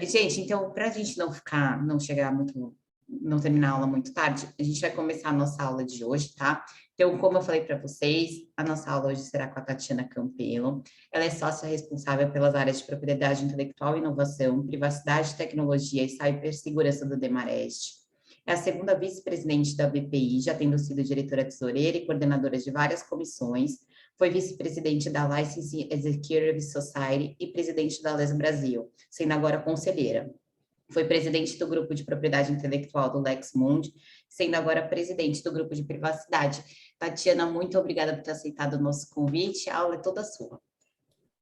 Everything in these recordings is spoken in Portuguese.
Gente, então, para a gente não chegar muito, não terminar a aula muito tarde, a gente vai começar a nossa aula de hoje, tá? Então, como eu falei para vocês, a nossa aula hoje será com a Tatiana Campelo. Ela é sócia responsável pelas áreas de propriedade intelectual e inovação, privacidade, tecnologia e cibersegurança do Demarest. É a segunda vice-presidente da BPI, já tendo sido diretora tesoureira e coordenadora de várias comissões. Foi vice-presidente da Licensing Executive Society e presidente da LES Brasil, sendo agora conselheira. Foi presidente do grupo de propriedade intelectual do Lexmundi, sendo agora presidente do grupo de privacidade. Tatiana, muito obrigada por ter aceitado o nosso convite. A aula é toda sua.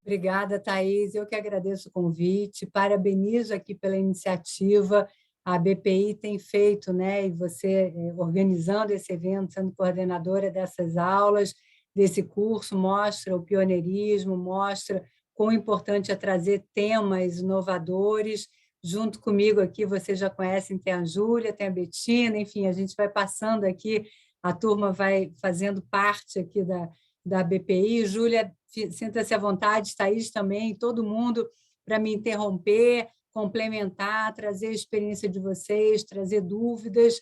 Obrigada, Thaís. Eu que agradeço o convite, parabenizo aqui pela iniciativa. A BPI tem feito, né, e você organizando esse evento, sendo coordenadora dessas aulas, desse curso, mostra o pioneirismo, mostra quão importante é trazer temas inovadores. Junto comigo aqui, vocês já conhecem, tem a Júlia, tem a Betina, enfim, a gente vai passando aqui, a turma vai fazendo parte aqui da BPI. Júlia, sinta-se à vontade, Thaís também, todo mundo, para me interromper, complementar, trazer a experiência de vocês, trazer dúvidas.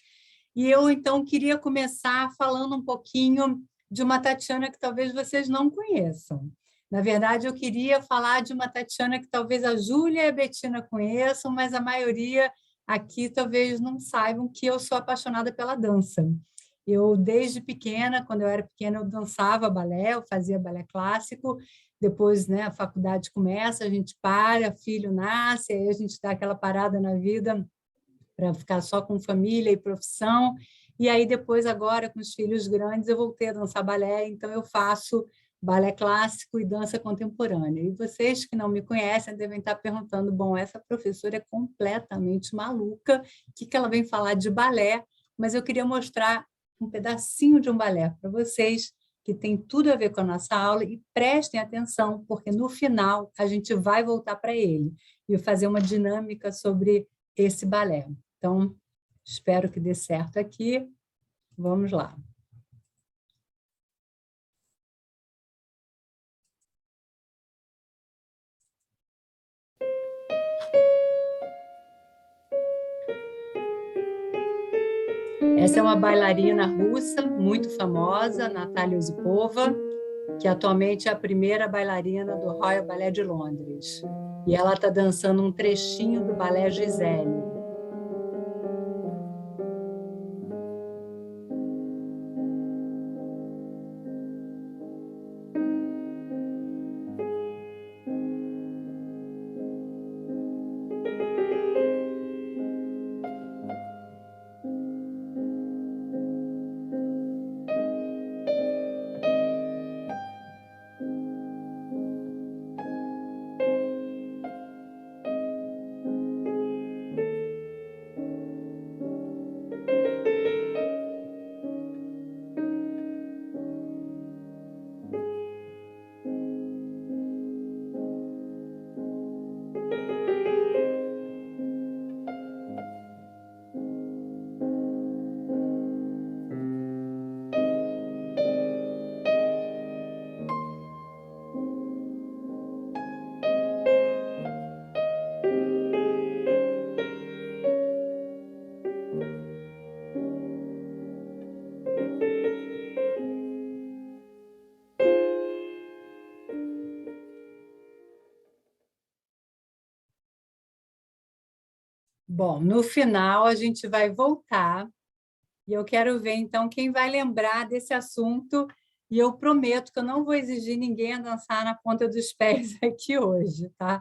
E eu, então, queria começar falando um pouquinho de uma Tatiana que talvez vocês não conheçam. Na verdade, eu queria falar de uma Tatiana que talvez a Júlia e a Betina conheçam, mas a maioria aqui talvez não saibam que eu sou apaixonada pela dança. Eu, desde pequena, quando eu era pequena, eu dançava balé, eu fazia balé clássico. Depois, né, a faculdade começa, a gente para, filho nasce, aí a gente dá aquela parada na vida para ficar só com família e profissão. E aí, depois, agora, com os filhos grandes, eu voltei a dançar balé, então eu faço balé clássico e dança contemporânea. E vocês que não me conhecem devem estar perguntando, bom, essa professora é completamente maluca, o que ela vem falar de balé? Mas eu queria mostrar um pedacinho de um balé para vocês, que tem tudo a ver com a nossa aula, e prestem atenção, porque no final a gente vai voltar para ele e fazer uma dinâmica sobre esse balé. Então, espero que dê certo aqui. Vamos lá. Essa é uma bailarina russa muito famosa, Natalia Osipova, que atualmente é a primeira bailarina do Royal Ballet de Londres. E ela está dançando um trechinho do balé Gisele. Bom, no final a gente vai voltar e eu quero ver, então, quem vai lembrar desse assunto, e eu prometo que eu não vou exigir ninguém a dançar na ponta dos pés aqui hoje, tá?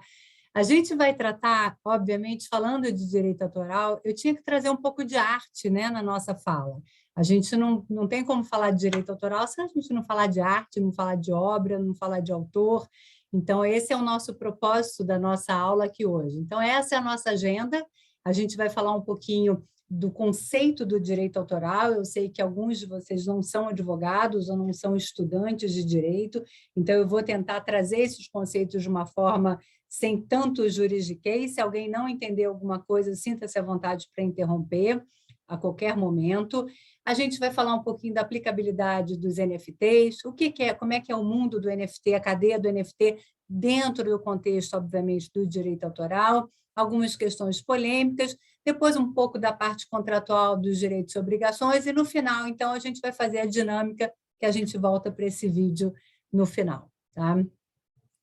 A gente vai tratar, obviamente, falando de direito autoral, eu tinha que trazer um pouco de arte, né, na nossa fala. A gente não tem como falar de direito autoral se a gente não falar de arte, não falar de obra, não falar de autor. Então, esse é o nosso propósito da nossa aula aqui hoje. Então, essa é a nossa agenda. A gente vai falar um pouquinho do conceito do direito autoral. Eu sei que alguns de vocês não são advogados ou não são estudantes de direito, então eu vou tentar trazer esses conceitos de uma forma sem tanto juridiquês. Se alguém não entender alguma coisa, sinta-se à vontade para interromper a qualquer momento. A gente vai falar um pouquinho da aplicabilidade dos NFTs, o que é, como é que é o mundo do NFT, a cadeia do NFT, dentro do contexto, obviamente, do direito autoral. algumas questões polêmicas, depois um pouco da parte contratual dos direitos e obrigações, e no final, então, a gente vai fazer a dinâmica que a gente volta para esse vídeo no final. Tá?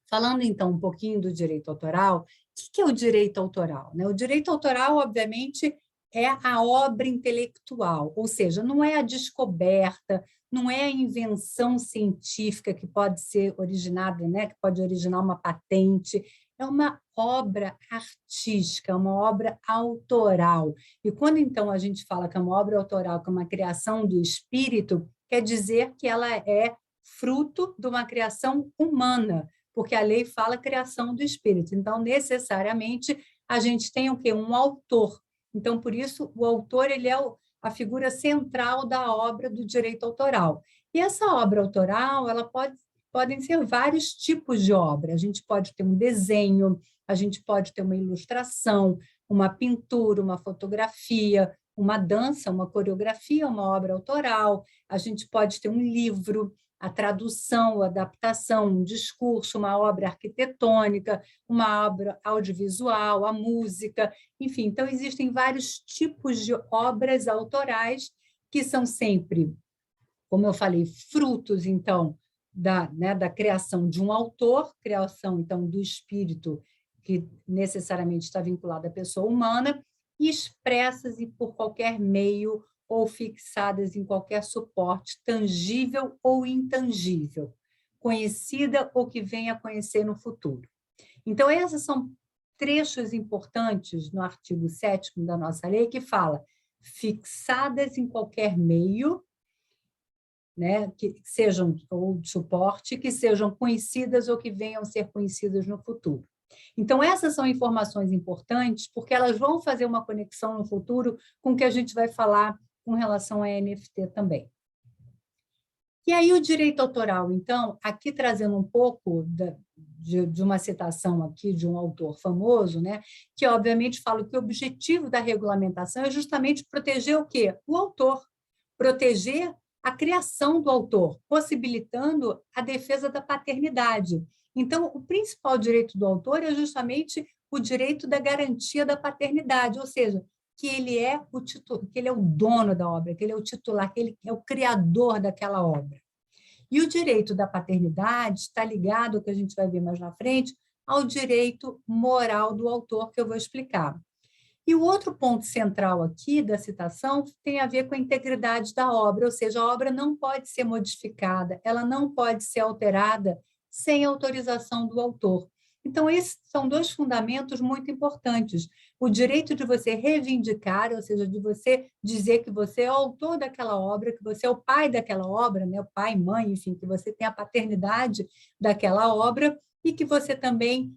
Falando, então, um pouquinho do direito autoral, o que é o direito autoral? O direito autoral, obviamente, é a obra intelectual, ou seja, não é a descoberta, não é a invenção científica que pode ser originada, que pode originar uma patente, é uma obra artística, uma obra autoral. E quando, então, a gente fala que é uma obra autoral, que é uma criação do espírito, quer dizer que ela é fruto de uma criação humana, porque a lei fala criação do espírito. Então, necessariamente, a gente tem o quê? Um autor. Então, por isso, o autor ele é a figura central da obra do direito autoral. E essa obra autoral, ela podem ser vários tipos de obra. A gente pode ter um desenho, a gente pode ter uma ilustração, uma pintura, uma fotografia, uma dança, uma coreografia, uma obra autoral. A gente pode ter um livro, a tradução, a adaptação, um discurso, uma obra arquitetônica, uma obra audiovisual, a música, enfim. Então, existem vários tipos de obras autorais que são sempre, como eu falei, frutos, então, da criação de um autor, criação, então, do espírito, que necessariamente está vinculado à pessoa humana, e expressas e por qualquer meio ou fixadas em qualquer suporte, tangível ou intangível, conhecida ou que venha a conhecer no futuro. Então, esses são trechos importantes no artigo 7º da nossa lei, que fala fixadas em qualquer meio, que sejam ou de suporte, que sejam conhecidas ou que venham a ser conhecidas no futuro. Então, essas são informações importantes, porque elas vão fazer uma conexão no futuro com o que a gente vai falar com relação a NFT também. E aí o direito autoral, então, aqui trazendo um pouco de uma citação aqui de um autor famoso, que obviamente fala que o objetivo da regulamentação é justamente proteger o quê? O autor, proteger a criação do autor, possibilitando a defesa da paternidade. Então, o principal direito do autor é justamente o direito da garantia da paternidade, ou seja, que ele é que ele é o dono da obra, que ele é o titular, que ele é o criador daquela obra. E o direito da paternidade está ligado, que a gente vai ver mais na frente, ao direito moral do autor, que eu vou explicar. E o outro ponto central aqui da citação tem a ver com a integridade da obra, ou seja, a obra não pode ser modificada, ela não pode ser alterada sem autorização do autor. Então, esses são dois fundamentos muito importantes. O direito de você reivindicar, ou seja, de você dizer que você é o autor daquela obra, que você é o pai daquela obra, o pai, mãe, enfim, que você tem a paternidade daquela obra e que você também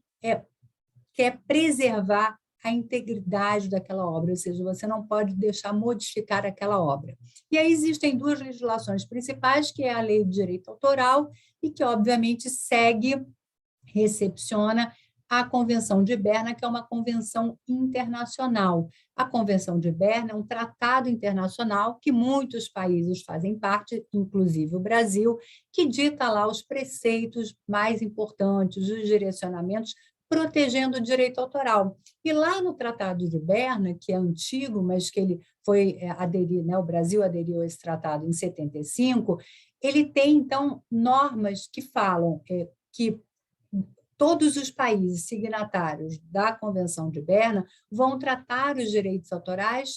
quer preservar a integridade daquela obra, ou seja, você não pode deixar modificar aquela obra. E aí existem duas legislações principais, que é a Lei do Direito Autoral e que, obviamente, recepciona a Convenção de Berna, que é uma convenção internacional. A Convenção de Berna é um tratado internacional que muitos países fazem parte, inclusive o Brasil, que dita lá os preceitos mais importantes, os direcionamentos, protegendo o direito autoral. E lá no Tratado de Berna, que é antigo, mas que ele foi aderir, o Brasil aderiu a esse tratado em 75, ele tem, então, normas que falam que todos os países signatários da Convenção de Berna vão tratar os direitos autorais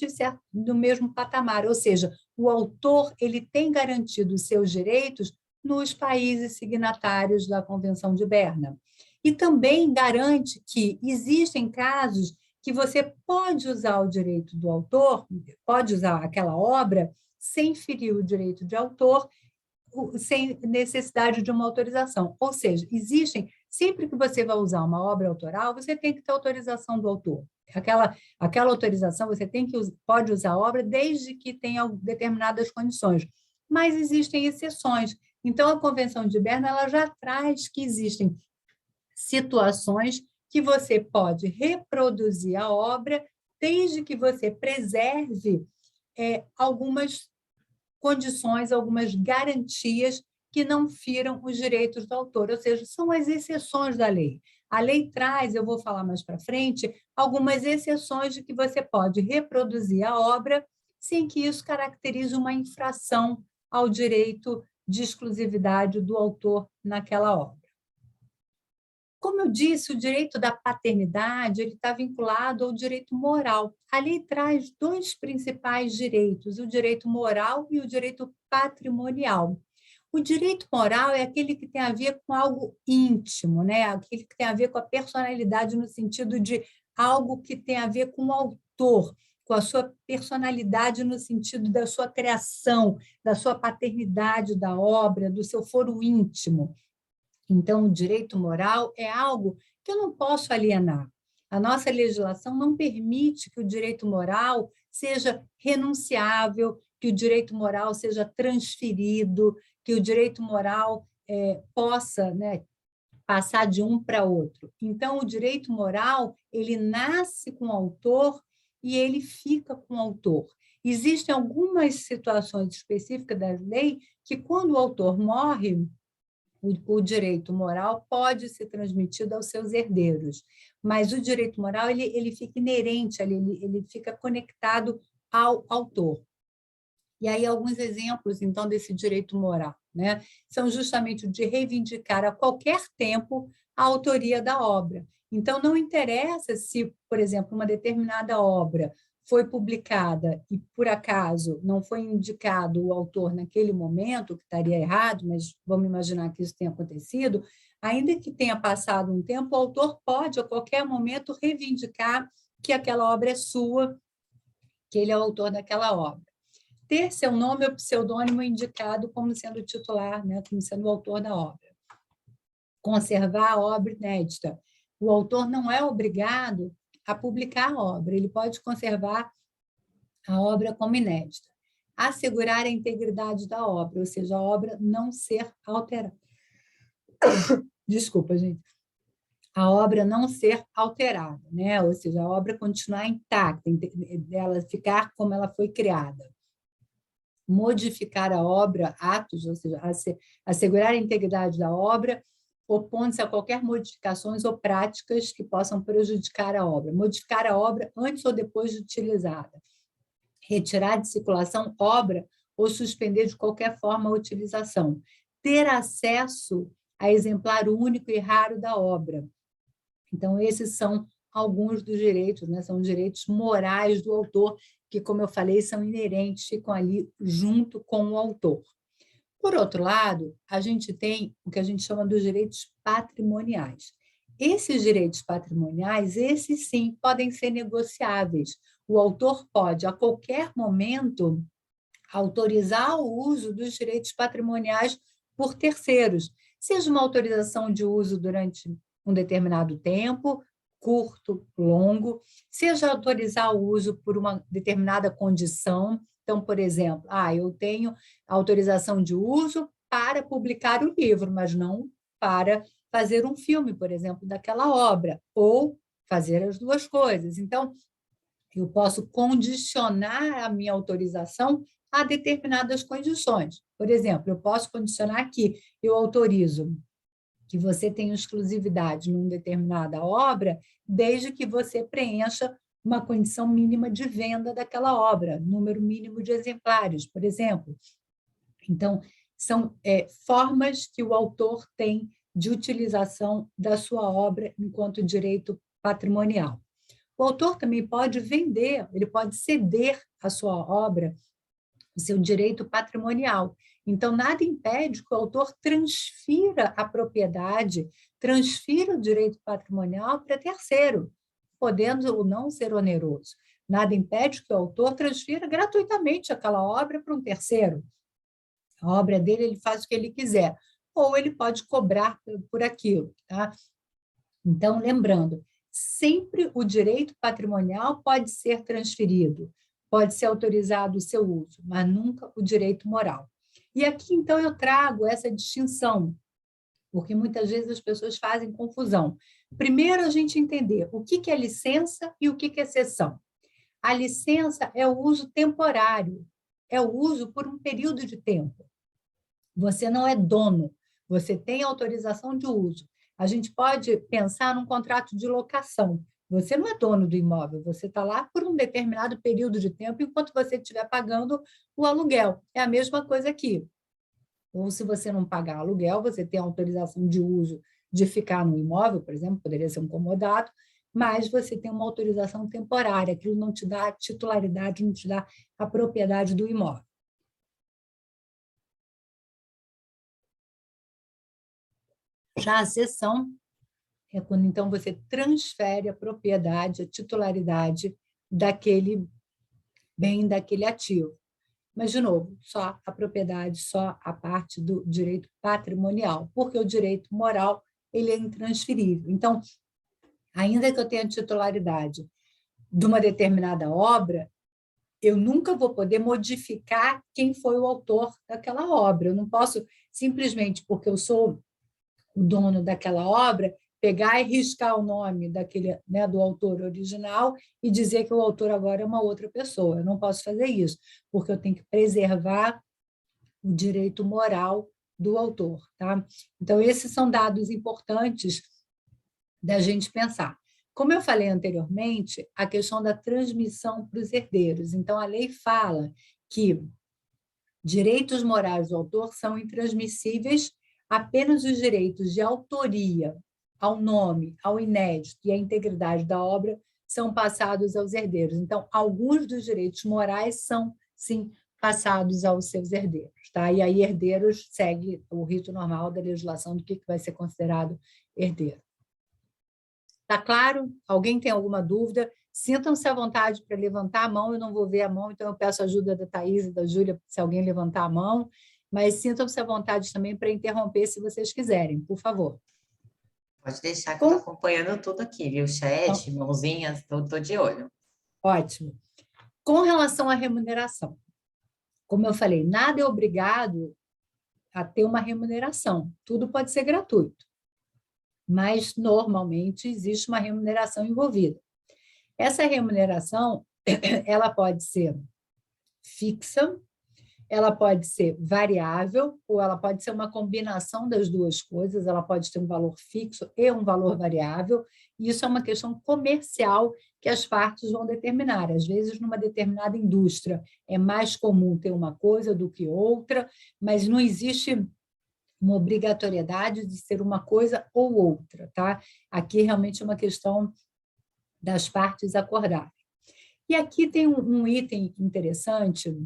no mesmo patamar, ou seja, o autor ele tem garantido os seus direitos nos países signatários da Convenção de Berna. E também garante que existem casos que você pode usar o direito do autor, pode usar aquela obra sem ferir o direito de autor, sem necessidade de uma autorização. Ou seja, sempre que você vai usar uma obra autoral, você tem que ter autorização do autor. Aquela autorização você pode usar a obra desde que tenha determinadas condições. Mas existem exceções. Então, a Convenção de Berna ela já traz que existem situações que você pode reproduzir a obra desde que você preserve algumas condições, algumas garantias que não firam os direitos do autor, ou seja, são as exceções da lei. A lei traz, eu vou falar mais para frente, algumas exceções de que você pode reproduzir a obra sem que isso caracterize uma infração ao direito de exclusividade do autor naquela obra. Como eu disse, o direito da paternidade ele está vinculado ao direito moral. A lei traz dois principais direitos, o direito moral e o direito patrimonial. O direito moral é aquele que tem a ver com algo íntimo, né? Aquele que tem a ver com a personalidade, no sentido de algo que tem a ver com o autor, com a sua personalidade no sentido da sua criação, da sua paternidade da obra, do seu foro íntimo. Então, o direito moral é algo que eu não posso alienar. A nossa legislação não permite que o direito moral seja renunciável, que o direito moral seja transferido, que o direito moral possa, né, passar de um para outro. Então, o direito moral, ele nasce com o autor e ele fica com o autor. Existem algumas situações específicas da lei que, quando o autor morre, o direito moral pode ser transmitido aos seus herdeiros, mas o direito moral ele fica inerente, ele fica conectado ao autor. E aí, alguns exemplos, então, desse direito moral, né? São justamente o de reivindicar a qualquer tempo a autoria da obra. Então, não interessa se, por exemplo, uma determinada obra foi publicada e, por acaso, não foi indicado o autor naquele momento, que estaria errado, mas vamos imaginar que isso tenha acontecido, ainda que tenha passado um tempo, o autor pode, a qualquer momento, reivindicar que aquela obra é sua, que ele é o autor daquela obra. Ter seu nome ou pseudônimo indicado como sendo o titular, né, como sendo o autor da obra. Conservar a obra inédita. O autor não é obrigado a publicar a obra, ele pode conservar a obra como inédita. Assegurar a integridade da obra, ou seja, a obra não ser alterada. Desculpa, gente. A obra não ser alterada, né? Ou seja, a obra continuar intacta, dela ficar como ela foi criada. Modificar a obra, atos, ou seja, assegurar a integridade da obra, opondo-se a qualquer modificações ou práticas que possam prejudicar a obra. Modificar a obra antes ou depois de utilizada. Retirar de circulação obra ou suspender de qualquer forma a utilização. Ter acesso a exemplar único e raro da obra. Então, esses são alguns dos direitos, né? São direitos morais do autor, que, como eu falei, são inerentes, ficam ali junto com o autor. Por outro lado, a gente tem o que a gente chama dos direitos patrimoniais. Esses direitos patrimoniais, esses sim, podem ser negociáveis. O autor pode, a qualquer momento, autorizar o uso dos direitos patrimoniais por terceiros, seja uma autorização de uso durante um determinado tempo, curto, longo, seja autorizar o uso por uma determinada condição. Então, por exemplo, eu tenho autorização de uso para publicar o livro, mas não para fazer um filme, por exemplo, daquela obra, ou fazer as duas coisas. Então, eu posso condicionar a minha autorização a determinadas condições. Por exemplo, eu posso condicionar que eu autorizo que você tenha exclusividade numa determinada obra, desde que você preencha uma condição mínima de venda daquela obra, número mínimo de exemplares, por exemplo. Então, são formas que o autor tem de utilização da sua obra enquanto direito patrimonial. O autor também pode vender, ele pode ceder a sua obra, o seu direito patrimonial. Então, nada impede que o autor transfira a propriedade, transfira o direito patrimonial para terceiro, podendo ou não ser oneroso. Nada impede que o autor transfira gratuitamente aquela obra para um terceiro. A obra dele, ele faz o que ele quiser, ou ele pode cobrar por aquilo. Tá? Então, lembrando, sempre o direito patrimonial pode ser transferido, pode ser autorizado o seu uso, mas nunca o direito moral. E aqui, então, eu trago essa distinção, porque muitas vezes as pessoas fazem confusão. Primeiro, a gente entender o que é licença e o que é cessão. A licença é o uso temporário, é o uso por um período de tempo. Você não é dono, você tem autorização de uso. A gente pode pensar num contrato de locação. Você não é dono do imóvel, você está lá por um determinado período de tempo enquanto você estiver pagando o aluguel. É a mesma coisa aqui. Ou se você não pagar aluguel, você tem autorização de uso de ficar no imóvel, por exemplo, poderia ser um comodato, mas você tem uma autorização temporária, aquilo não te dá a titularidade, não te dá a propriedade do imóvel. Já a cessão é quando, então, você transfere a propriedade, a titularidade daquele bem, daquele ativo. Mas, de novo, só a propriedade, só a parte do direito patrimonial, porque o direito moral ele é intransferível. Então, ainda que eu tenha titularidade de uma determinada obra, eu nunca vou poder modificar quem foi o autor daquela obra. Eu não posso, simplesmente porque eu sou o dono daquela obra, pegar e riscar o nome daquele, né, do autor original e dizer que o autor agora é uma outra pessoa. Eu não posso fazer isso, porque eu tenho que preservar o direito moral do autor. Tá? Então, esses são dados importantes da gente pensar. Como eu falei anteriormente, a questão da transmissão para os herdeiros. Então, a lei fala que direitos morais do autor são intransmissíveis, apenas os direitos de autoria ao nome, ao inédito e à integridade da obra são passados aos herdeiros. Então, alguns dos direitos morais são, sim, passados aos seus herdeiros. Tá? E aí, herdeiros segue o rito normal da legislação do que vai ser considerado herdeiro. Está claro? Alguém tem alguma dúvida? Sintam-se à vontade para levantar a mão, eu não vou ver a mão, então eu peço a ajuda da Thaís e da Júlia, se alguém levantar a mão, mas sintam-se à vontade também para interromper se vocês quiserem, por favor. Pode deixar que eu estou acompanhando tudo aqui, viu? Chat, mãozinhas, estou de olho. Ótimo. Com relação à remuneração, como eu falei, nada é obrigado a ter uma remuneração, tudo pode ser gratuito, mas normalmente existe uma remuneração envolvida. Essa remuneração, ela pode ser fixa, ela pode ser variável, ou ela pode ser uma combinação das duas coisas, ela pode ter um valor fixo e um valor variável, e isso é uma questão comercial que as partes vão determinar. Às vezes, numa determinada indústria, é mais comum ter uma coisa do que outra, mas não existe uma obrigatoriedade de ser uma coisa ou outra. Tá? Aqui, realmente, é uma questão das partes acordarem. E aqui tem um item interessante,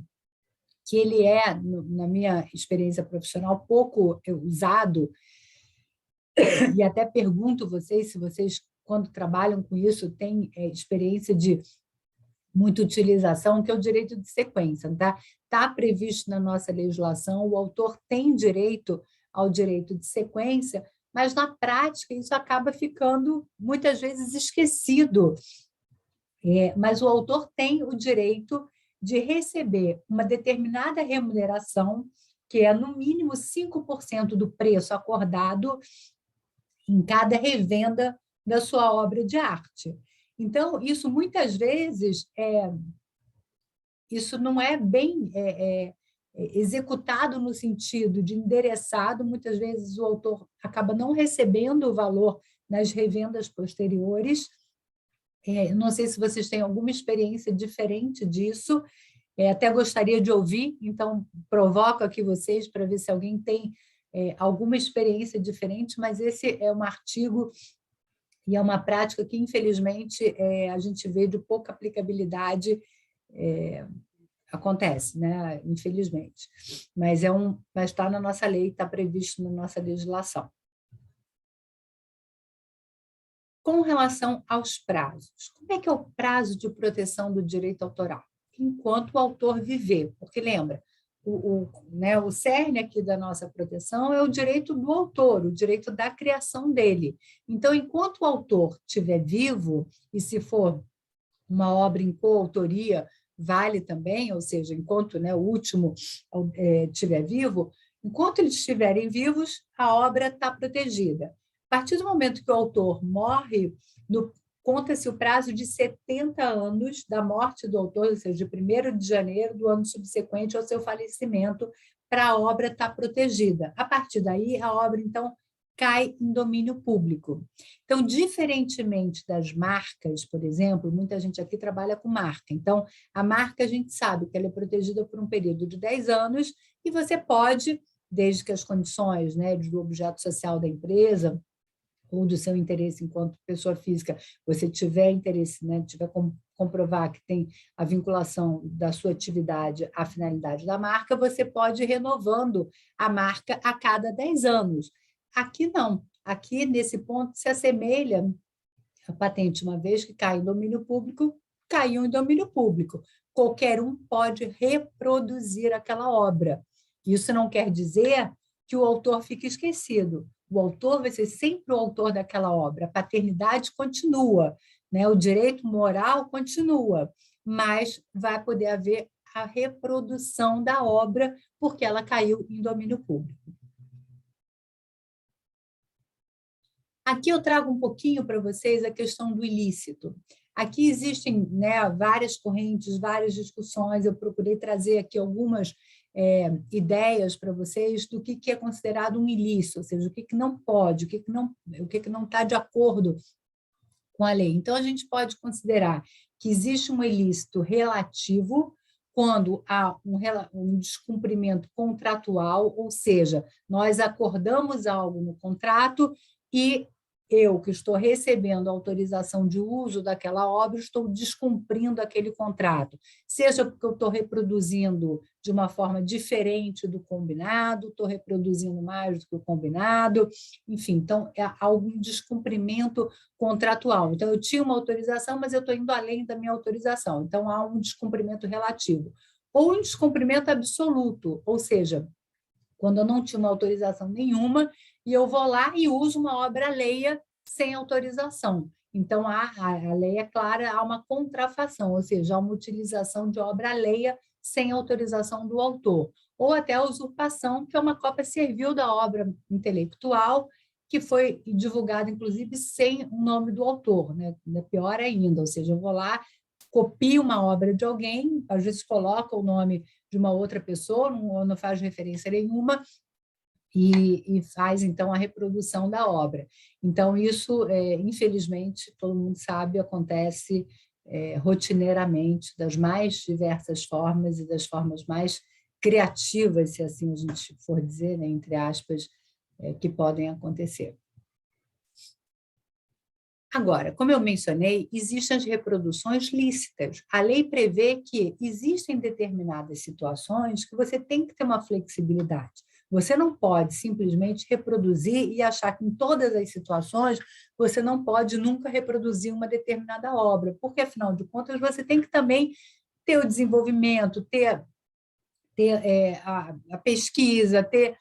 que ele é, na minha experiência profissional, pouco usado, e até pergunto vocês, se vocês, quando trabalham com isso, têm experiência de muita utilização, que é o direito de sequência. Tá previsto na nossa legislação, o autor tem direito ao direito de sequência, mas, na prática, isso acaba ficando, muitas vezes, esquecido. Mas o autor tem o direito de receber uma determinada remuneração, que é, no mínimo, 5% do preço acordado em cada revenda da sua obra de arte. Então, isso, muitas vezes, isso não é bem executado no sentido de endereçado, muitas vezes o autor acaba não recebendo o valor nas revendas posteriores. Não sei se vocês têm alguma experiência diferente disso, até gostaria de ouvir, então provoco aqui vocês para ver se alguém tem alguma experiência diferente, mas esse é um artigo e é uma prática que, infelizmente, a gente vê de pouca aplicabilidade, acontece, né? Infelizmente. Mas está na nossa lei, está previsto na nossa legislação. Com relação aos prazos, como é que é o prazo de proteção do direito autoral? Enquanto o autor viver, porque lembra, o cerne aqui da nossa proteção é o direito do autor, o direito da criação dele. Então, enquanto o autor estiver vivo, e se for uma obra em coautoria, vale também, ou seja, enquanto o último estiver vivo, enquanto eles estiverem vivos, a obra está protegida. A partir do momento que o autor morre, conta-se o prazo de 70 anos da morte do autor, ou seja, de 1º de janeiro do ano subsequente ao seu falecimento, para a obra estar protegida. A partir daí, a obra, então, cai em domínio público. Então, diferentemente das marcas, por exemplo, muita gente aqui trabalha com marca. Então, a marca a gente sabe que ela é protegida por um período de 10 anos e você pode, desde que as condições, né, do objeto social da empresa ou do seu interesse enquanto pessoa física, você tiver interesse, né, tiver como comprovar que tem a vinculação da sua atividade à finalidade da marca, você pode ir renovando a marca a cada 10 anos. Aqui não. Aqui, nesse ponto, se assemelha a patente, uma vez que cai em domínio público, caiu em domínio público. Qualquer um pode reproduzir aquela obra. Isso não quer dizer que o autor fique esquecido. O autor vai ser sempre o autor daquela obra. A paternidade continua, né? O direito moral continua, mas vai poder haver a reprodução da obra porque ela caiu em domínio público. Aqui eu trago um pouquinho para vocês a questão do ilícito. Aqui existem, né, várias correntes, várias discussões. Eu procurei trazer aqui algumas ideias para vocês do que é considerado um ilícito, ou seja, o que não pode, o que não está de acordo com a lei. Então, a gente pode considerar que existe um ilícito relativo quando há um descumprimento contratual, ou seja, nós acordamos algo no contrato e eu, que estou recebendo autorização de uso daquela obra, estou descumprindo aquele contrato, seja porque eu estou reproduzindo de uma forma diferente do combinado, estou reproduzindo mais do que o combinado, enfim, então é algum descumprimento contratual. Então, eu tinha uma autorização, mas eu estou indo além da minha autorização, então há um descumprimento relativo. Ou um descumprimento absoluto, ou seja, quando eu não tinha uma autorização nenhuma, e eu vou lá e uso uma obra alheia sem autorização. Então, a lei é clara, há uma contrafação, ou seja, há uma utilização de obra alheia sem autorização do autor. Ou até a usurpação, que é uma cópia servil da obra intelectual, que foi divulgada, inclusive, sem o nome do autor, né? Pior ainda, ou seja, eu vou lá, copio uma obra de alguém, às vezes coloca o nome de uma outra pessoa, não faz referência nenhuma, e faz, então, a reprodução da obra. Então, isso, infelizmente, todo mundo sabe, acontece rotineiramente, das mais diversas formas e das formas mais criativas, se assim a gente for dizer, né, entre aspas, que podem acontecer. Agora, como eu mencionei, existem as reproduções lícitas. A lei prevê que existem determinadas situações que você tem que ter uma flexibilidade. Você não pode simplesmente reproduzir e achar que em todas as situações você não pode nunca reproduzir uma determinada obra, porque, afinal de contas, você tem que também ter o desenvolvimento, ter a pesquisa, ter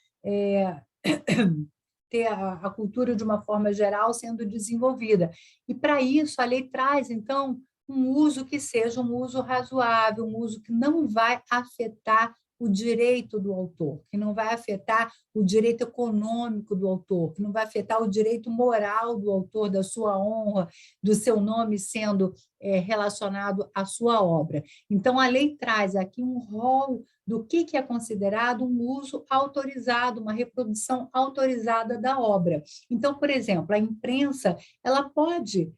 a cultura de uma forma geral sendo desenvolvida. E, para isso, a lei traz, então, um uso que seja um uso razoável, um uso que não vai afetar o direito do autor, que não vai afetar o direito econômico do autor, que não vai afetar o direito moral do autor, da sua honra, do seu nome sendo relacionado à sua obra. Então, a lei traz aqui um rol do que é considerado um uso autorizado, uma reprodução autorizada da obra. Então, por exemplo, a imprensa ela pode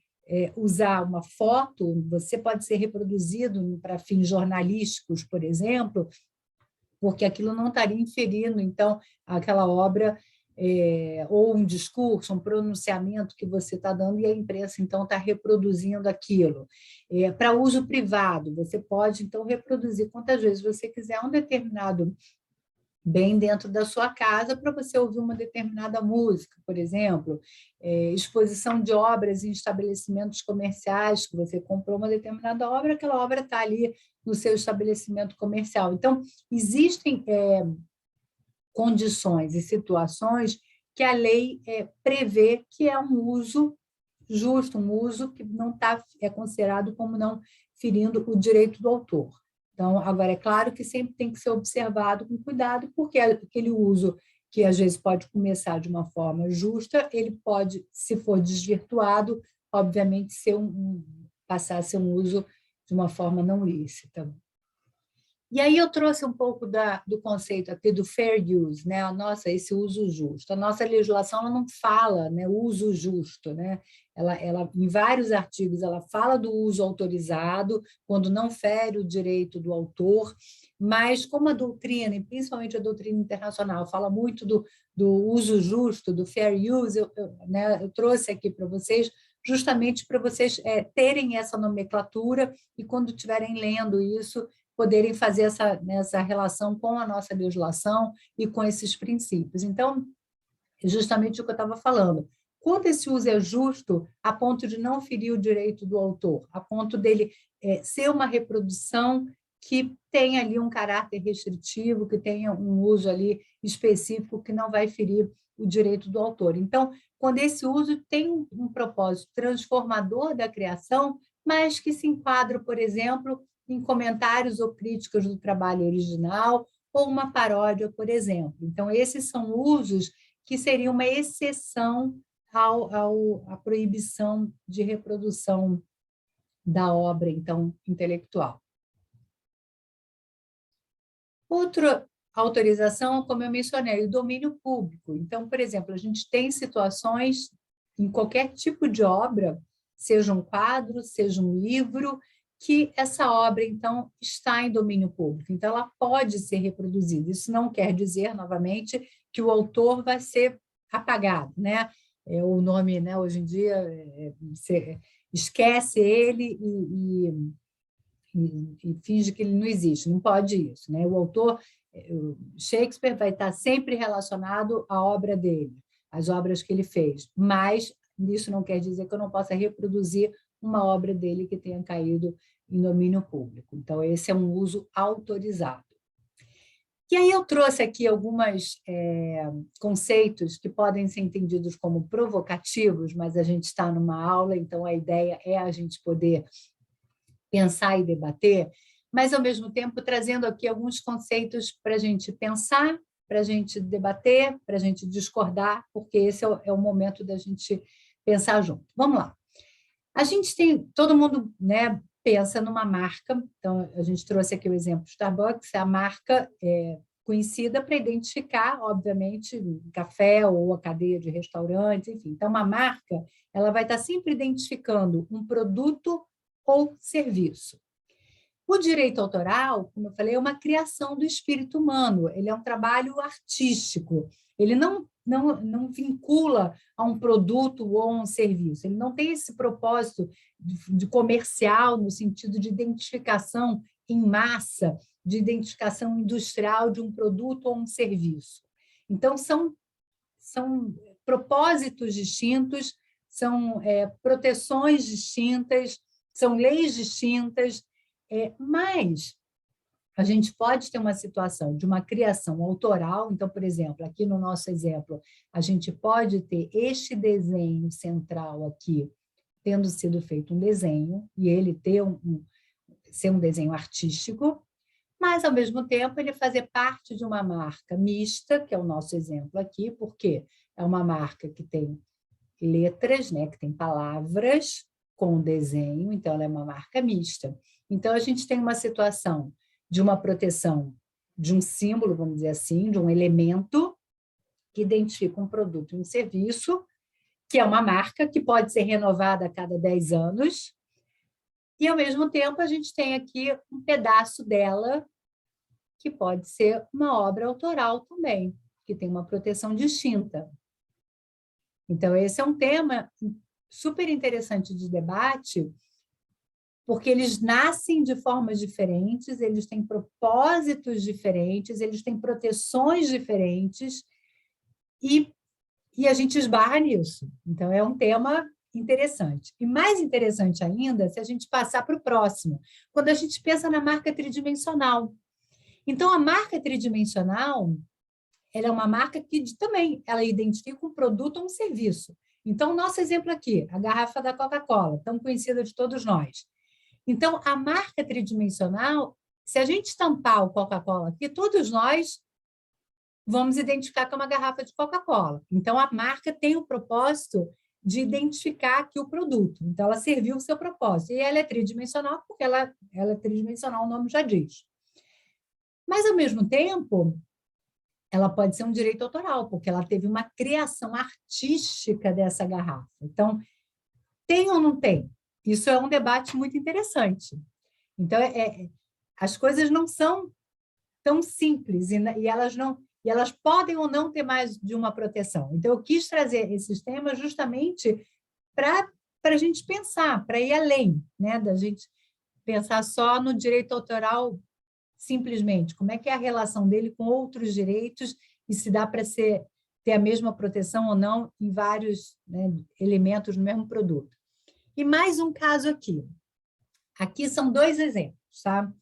usar uma foto, você pode ser reproduzido para fins jornalísticos, por exemplo, porque aquilo não estaria inferindo, então, aquela obra, ou um discurso, um pronunciamento que você está dando, e a imprensa, então, está reproduzindo aquilo. Para uso privado, você pode, então, reproduzir quantas vezes você quiser um determinado bem dentro da sua casa para você ouvir uma determinada música, por exemplo, exposição de obras em estabelecimentos comerciais, que você comprou uma determinada obra, aquela obra está ali no seu estabelecimento comercial. Então, existem condições e situações que a lei prevê que é um uso justo, um uso que não é considerado como não ferindo o direito do autor. Então, agora, é claro que sempre tem que ser observado com cuidado, porque aquele uso que às vezes pode começar de uma forma justa, ele pode, se for desvirtuado, obviamente, passar a ser um uso de uma forma não lícita. E aí eu trouxe um pouco do conceito aqui do fair use, né? Esse uso justo. A nossa legislação ela não fala, né, uso justo, né? Ela, em vários artigos, ela fala do uso autorizado, quando não fere o direito do autor, mas como a doutrina, e principalmente a doutrina internacional, fala muito do uso justo, do fair use, né, eu trouxe aqui para vocês, justamente para vocês terem essa nomenclatura e, quando estiverem lendo isso, poderem fazer essa relação com a nossa legislação e com esses princípios. Então, justamente o que eu estava falando. Quando esse uso é justo, a ponto de não ferir o direito do autor, a ponto dele ser uma reprodução que tenha ali um caráter restritivo, que tenha um uso ali específico que não vai ferir o direito do autor. Então, quando esse uso tem um propósito transformador da criação, mas que se enquadra, por exemplo, em comentários ou críticas do trabalho original, ou uma paródia, por exemplo. Então, esses são usos que seriam uma exceção à proibição de reprodução da obra, então, intelectual. Outra autorização, como eu mencionei, o domínio público. Então, por exemplo, a gente tem situações em qualquer tipo de obra, seja um quadro, seja um livro, que essa obra, então, está em domínio público. Então, ela pode ser reproduzida. Isso não quer dizer, novamente, que o autor vai ser apagado, né? O nome, né, hoje em dia, você esquece ele e finge que ele não existe. Não pode isso, né? O autor, Shakespeare, vai estar sempre relacionado à obra dele, às obras que ele fez, mas isso não quer dizer que eu não possa reproduzir uma obra dele que tenha caído em domínio público. Então, esse é um uso autorizado. E aí eu trouxe aqui alguns conceitos que podem ser entendidos como provocativos, mas a gente está numa aula, então a ideia é a gente poder pensar e debater, mas, ao mesmo tempo, trazendo aqui alguns conceitos para a gente pensar, para a gente debater, para a gente discordar, porque esse é o momento da gente pensar junto. Vamos lá. A gente tem, todo mundo, né, pensa numa marca, então a gente trouxe aqui o exemplo do Starbucks, a marca conhecida para identificar, obviamente, café ou a cadeia de restaurantes, enfim. Então, uma marca, ela vai estar sempre identificando um produto ou serviço. O direito autoral, como eu falei, é uma criação do espírito humano, ele é um trabalho artístico, ele não vincula a um produto ou a um serviço, ele não tem esse propósito de comercial, no sentido de identificação em massa, de identificação industrial de um produto ou um serviço. Então, são propósitos distintos, são proteções distintas, são leis distintas, mas a gente pode ter uma situação de uma criação autoral. Então, por exemplo, aqui no nosso exemplo, a gente pode ter este desenho central aqui, tendo sido feito um desenho, e ele ser um desenho artístico, mas, ao mesmo tempo, ele fazer parte de uma marca mista, que é o nosso exemplo aqui, porque é uma marca que tem letras, né, que tem palavras com desenho, então ela é uma marca mista. Então, a gente tem uma situação de uma proteção de um símbolo, vamos dizer assim, de um elemento que identifica um produto e um serviço, que é uma marca que pode ser renovada a cada 10 anos, e, ao mesmo tempo, a gente tem aqui um pedaço dela que pode ser uma obra autoral também, que tem uma proteção distinta. Então, esse é um tema super interessante de debate, porque eles nascem de formas diferentes, eles têm propósitos diferentes, eles têm proteções diferentes, e a gente esbarra nisso. Então, é um tema interessante. E mais interessante ainda, se a gente passar para o próximo, quando a gente pensa na marca tridimensional. Então, a marca tridimensional, ela é uma marca que também ela identifica um produto ou um serviço. Então, o nosso exemplo aqui, a garrafa da Coca-Cola, tão conhecida de todos nós. Então, a marca tridimensional, se a gente estampar o Coca-Cola aqui, todos nós vamos identificar que é uma garrafa de Coca-Cola. Então, a marca tem o propósito de identificar aqui o produto. Então, ela serviu o seu propósito. E ela é tridimensional porque ela é tridimensional, o nome já diz. Mas, ao mesmo tempo, ela pode ser um direito autoral, porque ela teve uma criação artística dessa garrafa. Então, tem ou não tem? Isso é um debate muito interessante. Então, as coisas não são tão simples e elas podem ou não ter mais de uma proteção. Então, eu quis trazer esses temas justamente para a gente pensar, para ir além, né, da gente pensar só no direito autoral simplesmente, como é que é a relação dele com outros direitos e se dá para ter a mesma proteção ou não em vários, né, elementos no mesmo produto. E mais um caso aqui. Aqui são 2 exemplos, tá?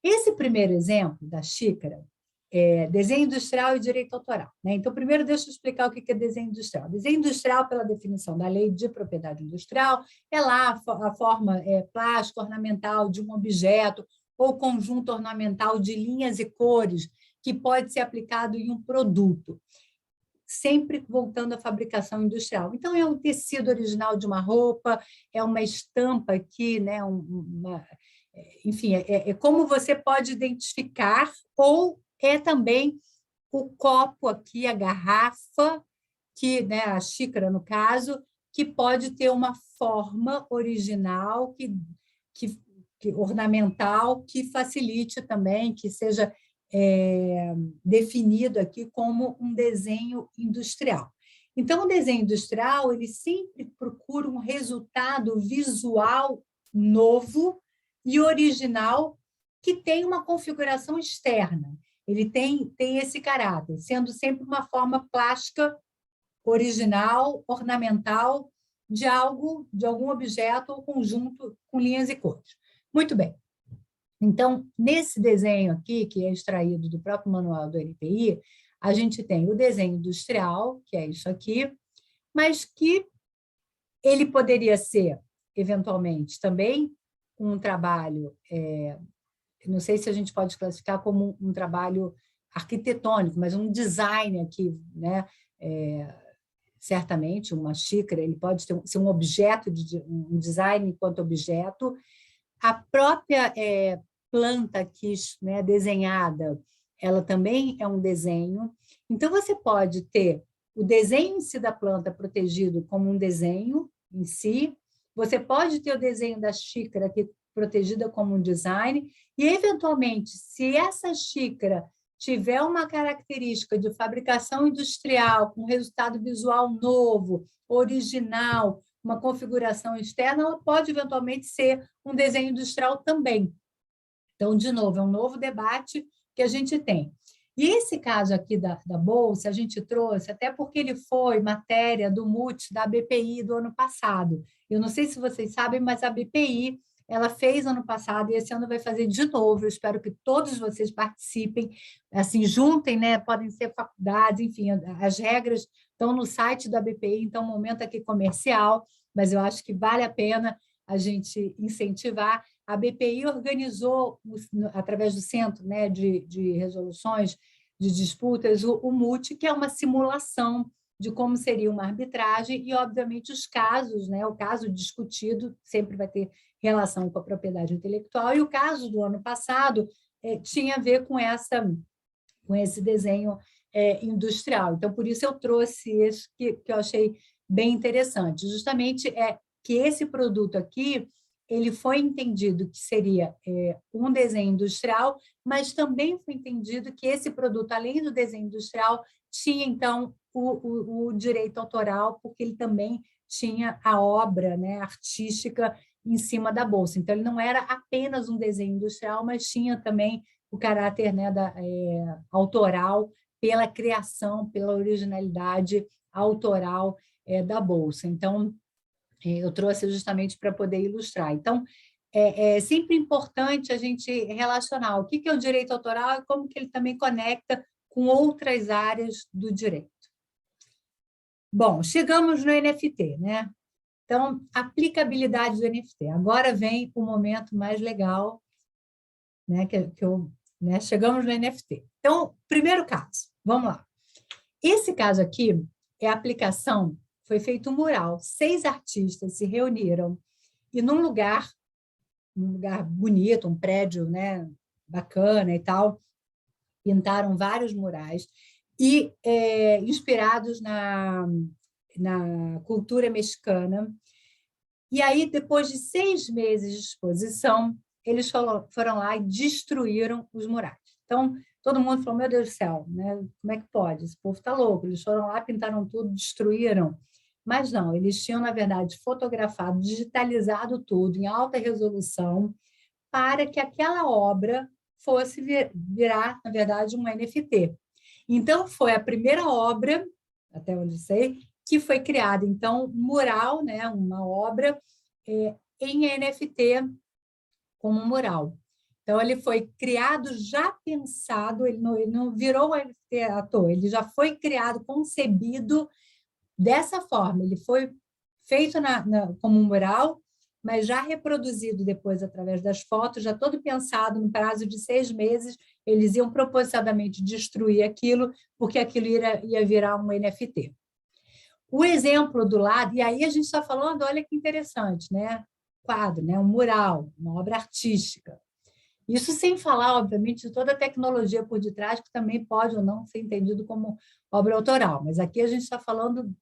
Esse primeiro exemplo da xícara é desenho industrial e direito autoral, né? Então, primeiro, deixa eu explicar o que é desenho industrial. Desenho industrial, pela definição da Lei de Propriedade Industrial, é lá a forma plástica, ornamental de um objeto ou conjunto ornamental de linhas e cores que pode ser aplicado em um produto, sempre voltando à fabricação industrial. Então, é um tecido original de uma roupa, é uma estampa aqui, né? Enfim, é como você pode identificar, ou é também o copo aqui, a garrafa, que, né, a xícara, no caso, que pode ter uma forma original, que ornamental, que facilite também, que seja definido aqui como um desenho industrial. Então, o desenho industrial, ele sempre procura um resultado visual novo e original que tem uma configuração externa. Ele tem esse caráter, sendo sempre uma forma plástica, original, ornamental, de algum objeto ou conjunto com linhas e cores. Muito bem. Então, nesse desenho aqui, que é extraído do próprio manual do NPI, a gente tem o desenho industrial, que é isso aqui, mas que ele poderia ser, eventualmente, também um trabalho, não sei se a gente pode classificar como um trabalho arquitetônico, mas um design aqui, né? Certamente, uma xícara, ele pode ser um objeto, um design enquanto objeto. A própria planta aqui, né, desenhada, ela também é um desenho. Então, você pode ter o desenho em si da planta protegido como um desenho em si, você pode ter o desenho da xícara aqui protegida como um design, e, eventualmente, se essa xícara tiver uma característica de fabricação industrial, com resultado visual novo, original, uma configuração externa, ela pode, eventualmente, ser um desenho industrial também. Então, de novo, é um novo debate que a gente tem. E esse caso aqui da Bolsa, a gente trouxe, até porque ele foi matéria do MUT da BPI do ano passado. Eu não sei se vocês sabem, mas a BPI ela fez ano passado e esse ano vai fazer de novo. Eu espero que todos vocês participem, assim, juntem, né? Podem ser faculdades, enfim, as regras estão no site da BPI, então, momento aqui comercial, mas eu acho que vale a pena a gente incentivar. A BPI organizou, através do Centro, né, de Resoluções de Disputas, o MUT, que é uma simulação de como seria uma arbitragem, e, obviamente, os casos, né, o caso discutido sempre vai ter relação com a propriedade intelectual, e o caso do ano passado tinha a ver com esse desenho industrial. Então, por isso eu trouxe esse que eu achei bem interessante. Justamente que esse produto aqui, ele foi entendido que seria um desenho industrial, mas também foi entendido que esse produto, além do desenho industrial, tinha, então, o direito autoral, porque ele também tinha a obra, né, artística em cima da bolsa. Então, ele não era apenas um desenho industrial, mas tinha também o caráter, né, autoral, pela criação, pela originalidade autoral da bolsa. Então, eu trouxe justamente para poder ilustrar. Então, é sempre importante a gente relacionar o que é o direito autoral e como que ele também conecta com outras áreas do direito. Bom, chegamos no NFT, né? Então, aplicabilidade do NFT. Agora vem o momento mais legal, né? Né? Chegamos no NFT. Então, primeiro caso, vamos lá. Esse caso aqui é a aplicação, foi feito um mural, 6 artistas se reuniram e num lugar bonito, um prédio, né, bacana e tal, pintaram vários murais, e inspirados na cultura mexicana. E aí, depois de 6 meses de exposição, eles foram lá e destruíram os murais. Então, todo mundo falou, meu Deus do céu, né? Como é que pode? Esse povo está louco. Eles foram lá, pintaram tudo, destruíram. Mas não, eles tinham, na verdade, fotografado, digitalizado tudo em alta resolução para que aquela obra fosse virar, na verdade, um NFT. Então, foi a primeira obra, até onde sei, que foi criada, então, mural, né, uma obra em NFT como mural. Então, ele foi criado já pensado, ele não virou NFT à toa, ele já foi criado, concebido dessa forma. Ele foi feito como um mural, mas já reproduzido depois através das fotos, já todo pensado no prazo de 6 meses, eles iam propositadamente destruir aquilo, porque aquilo ia virar um NFT. O exemplo do lado, e aí a gente está falando, olha que interessante, né? Quadro, né? Um mural, uma obra artística. Isso sem falar, obviamente, de toda a tecnologia por detrás, que também pode ou não ser entendido como obra autoral, mas aqui a gente está falando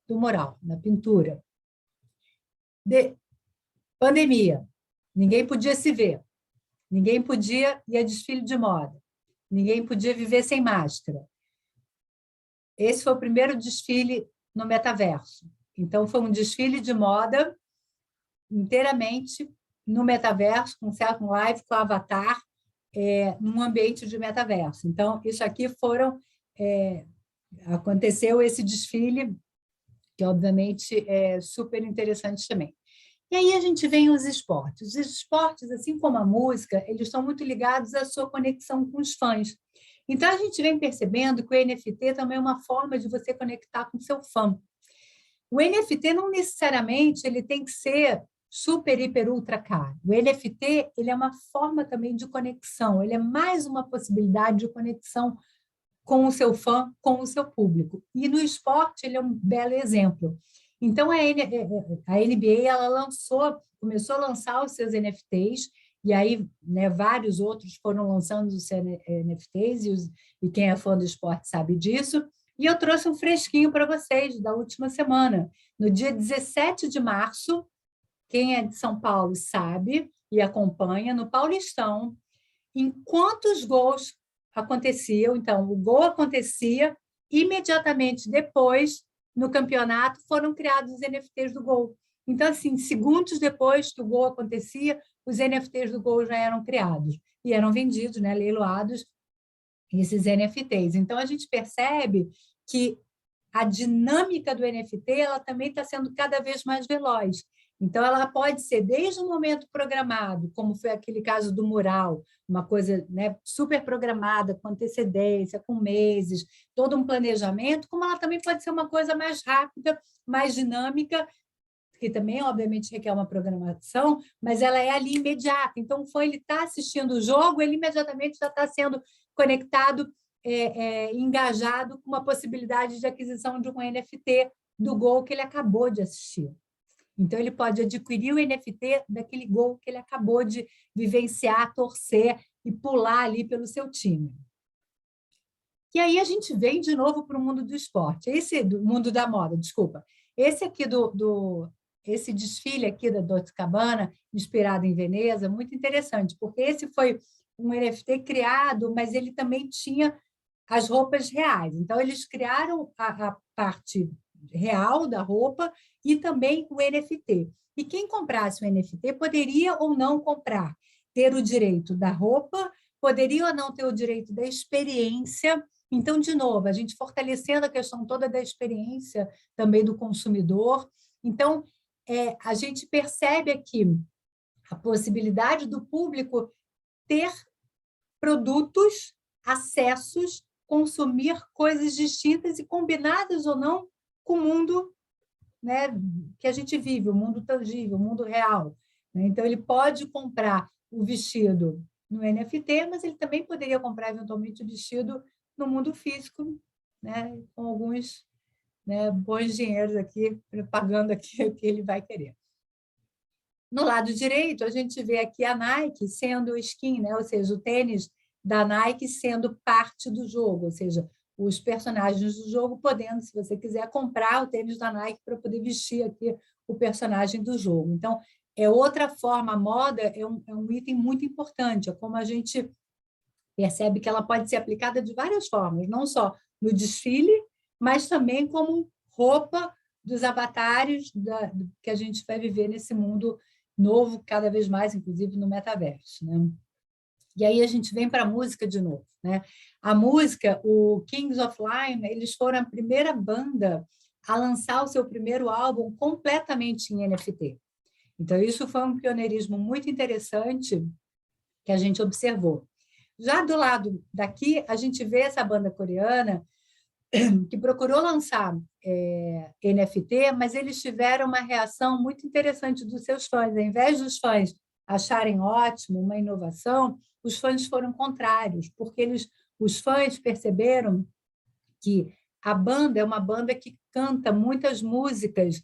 do mural, da pintura. Pandemia, ninguém podia se ver, ninguém podia ir a desfile de moda, ninguém podia viver sem máscara. Esse foi o primeiro desfile no metaverso. Então, foi um desfile de moda inteiramente no metaverso, com Second Life, com Avatar, num ambiente de metaverso. Então, isso aqui aconteceu esse desfile, que obviamente é super interessante também. E aí a gente vem os esportes. Os esportes, assim como a música, eles estão muito ligados à sua conexão com os fãs. Então, a gente vem percebendo que o NFT também é uma forma de você conectar com o seu fã. O NFT não necessariamente ele tem que ser super, hiper, ultra caro. O NFT ele é uma forma também de conexão, ele é mais uma possibilidade de conexão com o seu fã, com o seu público. E no esporte ele é um belo exemplo. Então, a NBA ela começou a lançar os seus NFTs, e aí, né, vários outros foram lançando os seus NFTs, e quem é fã do esporte sabe disso. E eu trouxe um fresquinho para vocês da última semana. No dia 17 de março, quem é de São Paulo sabe e acompanha, no Paulistão, enquanto os gols aconteciam, então, o gol acontecia, imediatamente depois, no campeonato, foram criados os NFTs do gol. Então, assim, segundos depois que o gol acontecia, os NFTs do gol já eram criados e eram vendidos, né, leiloados, esses NFTs. Então, a gente percebe que a dinâmica do NFT ela também está sendo cada vez mais veloz. Então, ela pode ser desde o momento programado, como foi aquele caso do mural, uma coisa, né, super programada, com antecedência, com meses, todo um planejamento, como ela também pode ser uma coisa mais rápida, mais dinâmica, que também, obviamente, requer uma programação, mas ela é ali imediata. Então, ele está assistindo o jogo, ele imediatamente já está sendo conectado, engajado com uma possibilidade de aquisição de um NFT do gol que ele acabou de assistir. Então, ele pode adquirir o NFT daquele gol que ele acabou de vivenciar, torcer e pular ali pelo seu time. E aí a gente vem de novo para o mundo do esporte, do mundo da moda, desculpa. Esse aqui esse desfile aqui da Dolce & Gabbana, inspirado em Veneza, muito interessante, porque esse foi um NFT criado, mas ele também tinha as roupas reais. Então, eles criaram a parte real da roupa e também o NFT. E quem comprasse o NFT poderia ou não comprar, ter o direito da roupa, poderia ou não ter o direito da experiência. Então, de novo, a gente fortalecendo a questão toda da experiência também do consumidor. Então, a gente percebe aqui a possibilidade do público ter produtos, acessos, consumir coisas distintas e combinadas ou não com o mundo, né, que a gente vive, o mundo tangível, o mundo real. Então, ele pode comprar o vestido no NFT, mas ele também poderia comprar, eventualmente, o vestido no mundo físico, né, com alguns, né, bons dinheiros aqui, pagando aqui o que ele vai querer. No lado direito, a gente vê aqui a Nike sendo o skin, né, ou seja, o tênis da Nike sendo parte do jogo, ou seja, os personagens do jogo podendo, se você quiser, comprar o tênis da Nike para poder vestir aqui o personagem do jogo. Então, é outra forma, a moda é um item muito importante, é como a gente percebe que ela pode ser aplicada de várias formas, não só no desfile, mas também como roupa dos avatares que a gente vai viver nesse mundo novo, cada vez mais, inclusive no metaverso, né? E aí a gente vem para a música de novo, né? A música, o Kings of Leon, eles foram a primeira banda a lançar o seu primeiro álbum completamente em NFT. Então, isso foi um pioneirismo muito interessante que a gente observou. Já do lado daqui, a gente vê essa banda coreana que procurou lançar NFT, mas eles tiveram uma reação muito interessante dos seus fãs. Ao invés dos fãs acharem ótimo, uma inovação, os fãs foram contrários, porque os fãs perceberam que a banda é uma banda que canta muitas músicas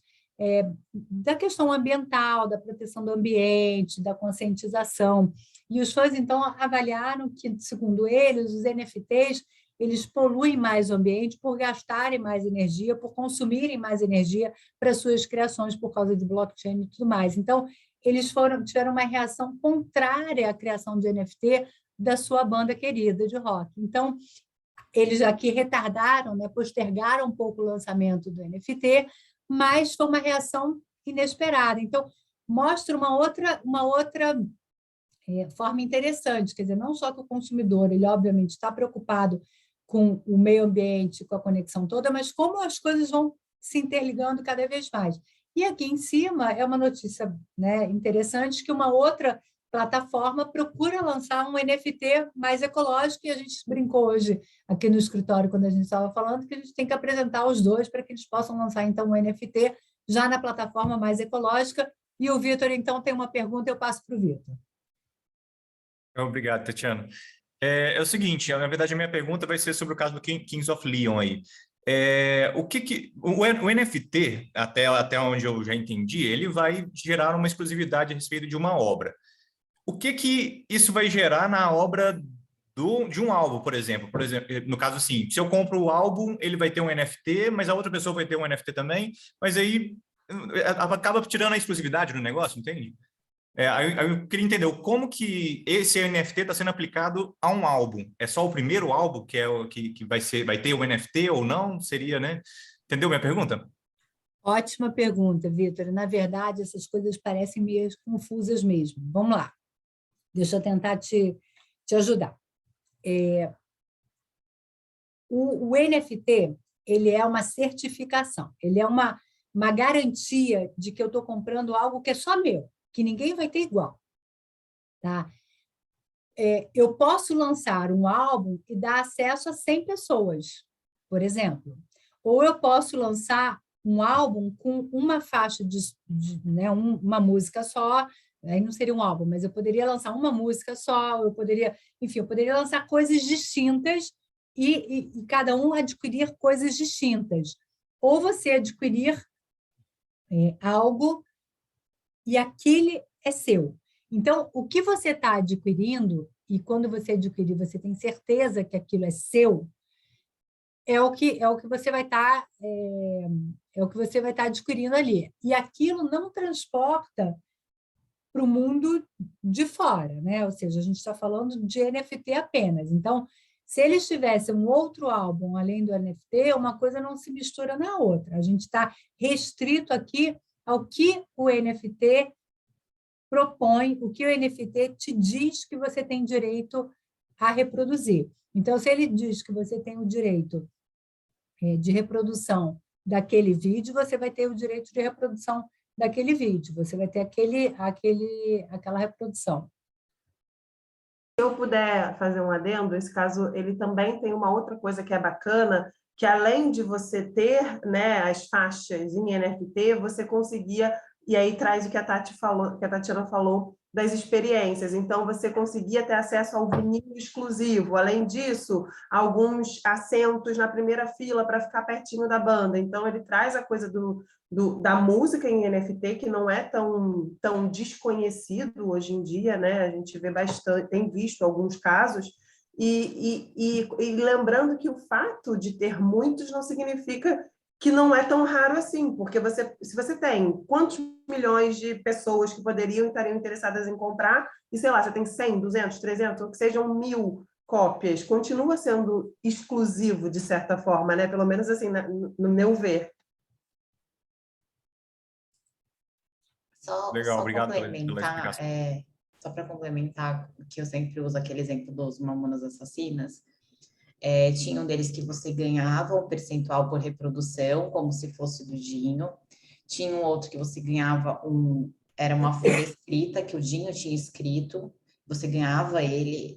da questão ambiental, da proteção do ambiente, da conscientização. E os fãs, então, avaliaram que, segundo eles, os NFTs eles poluem mais o ambiente por gastarem mais energia, por consumirem mais energia para suas criações por causa de blockchain e tudo mais. Então, eles tiveram uma reação contrária à criação de NFT da sua banda querida de rock. Então, eles aqui retardaram, né, postergaram um pouco o lançamento do NFT, mas foi uma reação inesperada. Então, mostra uma outra forma interessante, quer dizer, não só que o consumidor, ele obviamente está preocupado com o meio ambiente, com a conexão toda, mas como as coisas vão se interligando cada vez mais. E aqui em cima é uma notícia, né, interessante que uma outra plataforma procura lançar um NFT mais ecológico, e a gente brincou hoje aqui no escritório, quando a gente estava falando, que a gente tem que apresentar os dois para que eles possam lançar, então, um NFT já na plataforma mais ecológica. E o Vitor, então, tem uma pergunta, eu passo para o Vitor. Obrigado, Tatiana. É o seguinte, na verdade, a minha pergunta vai ser sobre o caso do Kings of Leon aí. O NFT, até onde eu já entendi, ele vai gerar uma exclusividade a respeito de uma obra. O que isso vai gerar na obra de um álbum, por exemplo? Por exemplo, no caso assim, se eu compro o álbum, ele vai ter um NFT, mas a outra pessoa vai ter um NFT também, mas aí acaba tirando a exclusividade do negócio, entende? Aí eu queria entender como que esse NFT está sendo aplicado a um álbum. É só o primeiro álbum que é o que vai ter o NFT ou não? Seria, né? Entendeu minha pergunta? Ótima pergunta, Vitor. Na verdade, essas coisas parecem meio confusas mesmo. Vamos lá. Deixa eu tentar te ajudar. O NFT, ele é uma certificação, ele é uma garantia de que eu estou comprando algo que é só meu, que ninguém vai ter igual. Tá? Eu posso lançar um álbum e dar acesso a 100 pessoas, por exemplo. Ou eu posso lançar um álbum com uma faixa né, uma música só, aí não seria um álbum, mas eu poderia lançar uma música só, eu poderia lançar coisas distintas e cada um adquirir coisas distintas. Ou você adquirir algo e aquele é seu. Então, o que você está adquirindo, e quando você adquirir, você tem certeza que aquilo é seu, é o que você vai estar adquirindo ali. E aquilo não transporta para o mundo de fora, né? Ou seja, a gente está falando de NFT apenas. Então, se eles tivessem um outro álbum além do NFT, uma coisa não se mistura na outra. A gente está restrito aqui ao que o NFT propõe, o que o NFT te diz que você tem direito a reproduzir. Então, se ele diz que você tem o direito de reprodução daquele vídeo, você vai ter o direito de reprodução daquele vídeo, você vai ter aquela reprodução. Se eu puder fazer um adendo, esse caso ele também tem uma outra coisa que é bacana, que além de você ter, né, as faixas em NFT, você conseguia, e aí traz o que a Tatiana falou das experiências. Então, você conseguia ter acesso ao vinil exclusivo. Além disso, alguns assentos na primeira fila para ficar pertinho da banda. Então, ele traz a coisa da música em NFT, que não é tão desconhecido hoje em dia, né? A gente vê bastante, tem visto alguns casos, E lembrando que o fato de ter muitos não significa que não é tão raro assim, porque se você tem quantos milhões de pessoas que estariam interessadas em comprar, e sei lá, você tem 100, 200, 300, ou que sejam 1000 cópias, continua sendo exclusivo de certa forma, né? Pelo menos assim, no meu ver. Legal, Só obrigado pela complementar, explicação. só para complementar, que eu sempre uso aquele exemplo dos Mamonas Assassinas, tinha um deles que você ganhava um percentual por reprodução, como se fosse do Dinho. Tinha um outro que você ganhava era uma folha escrita, que o Dinho tinha escrito, você ganhava ele,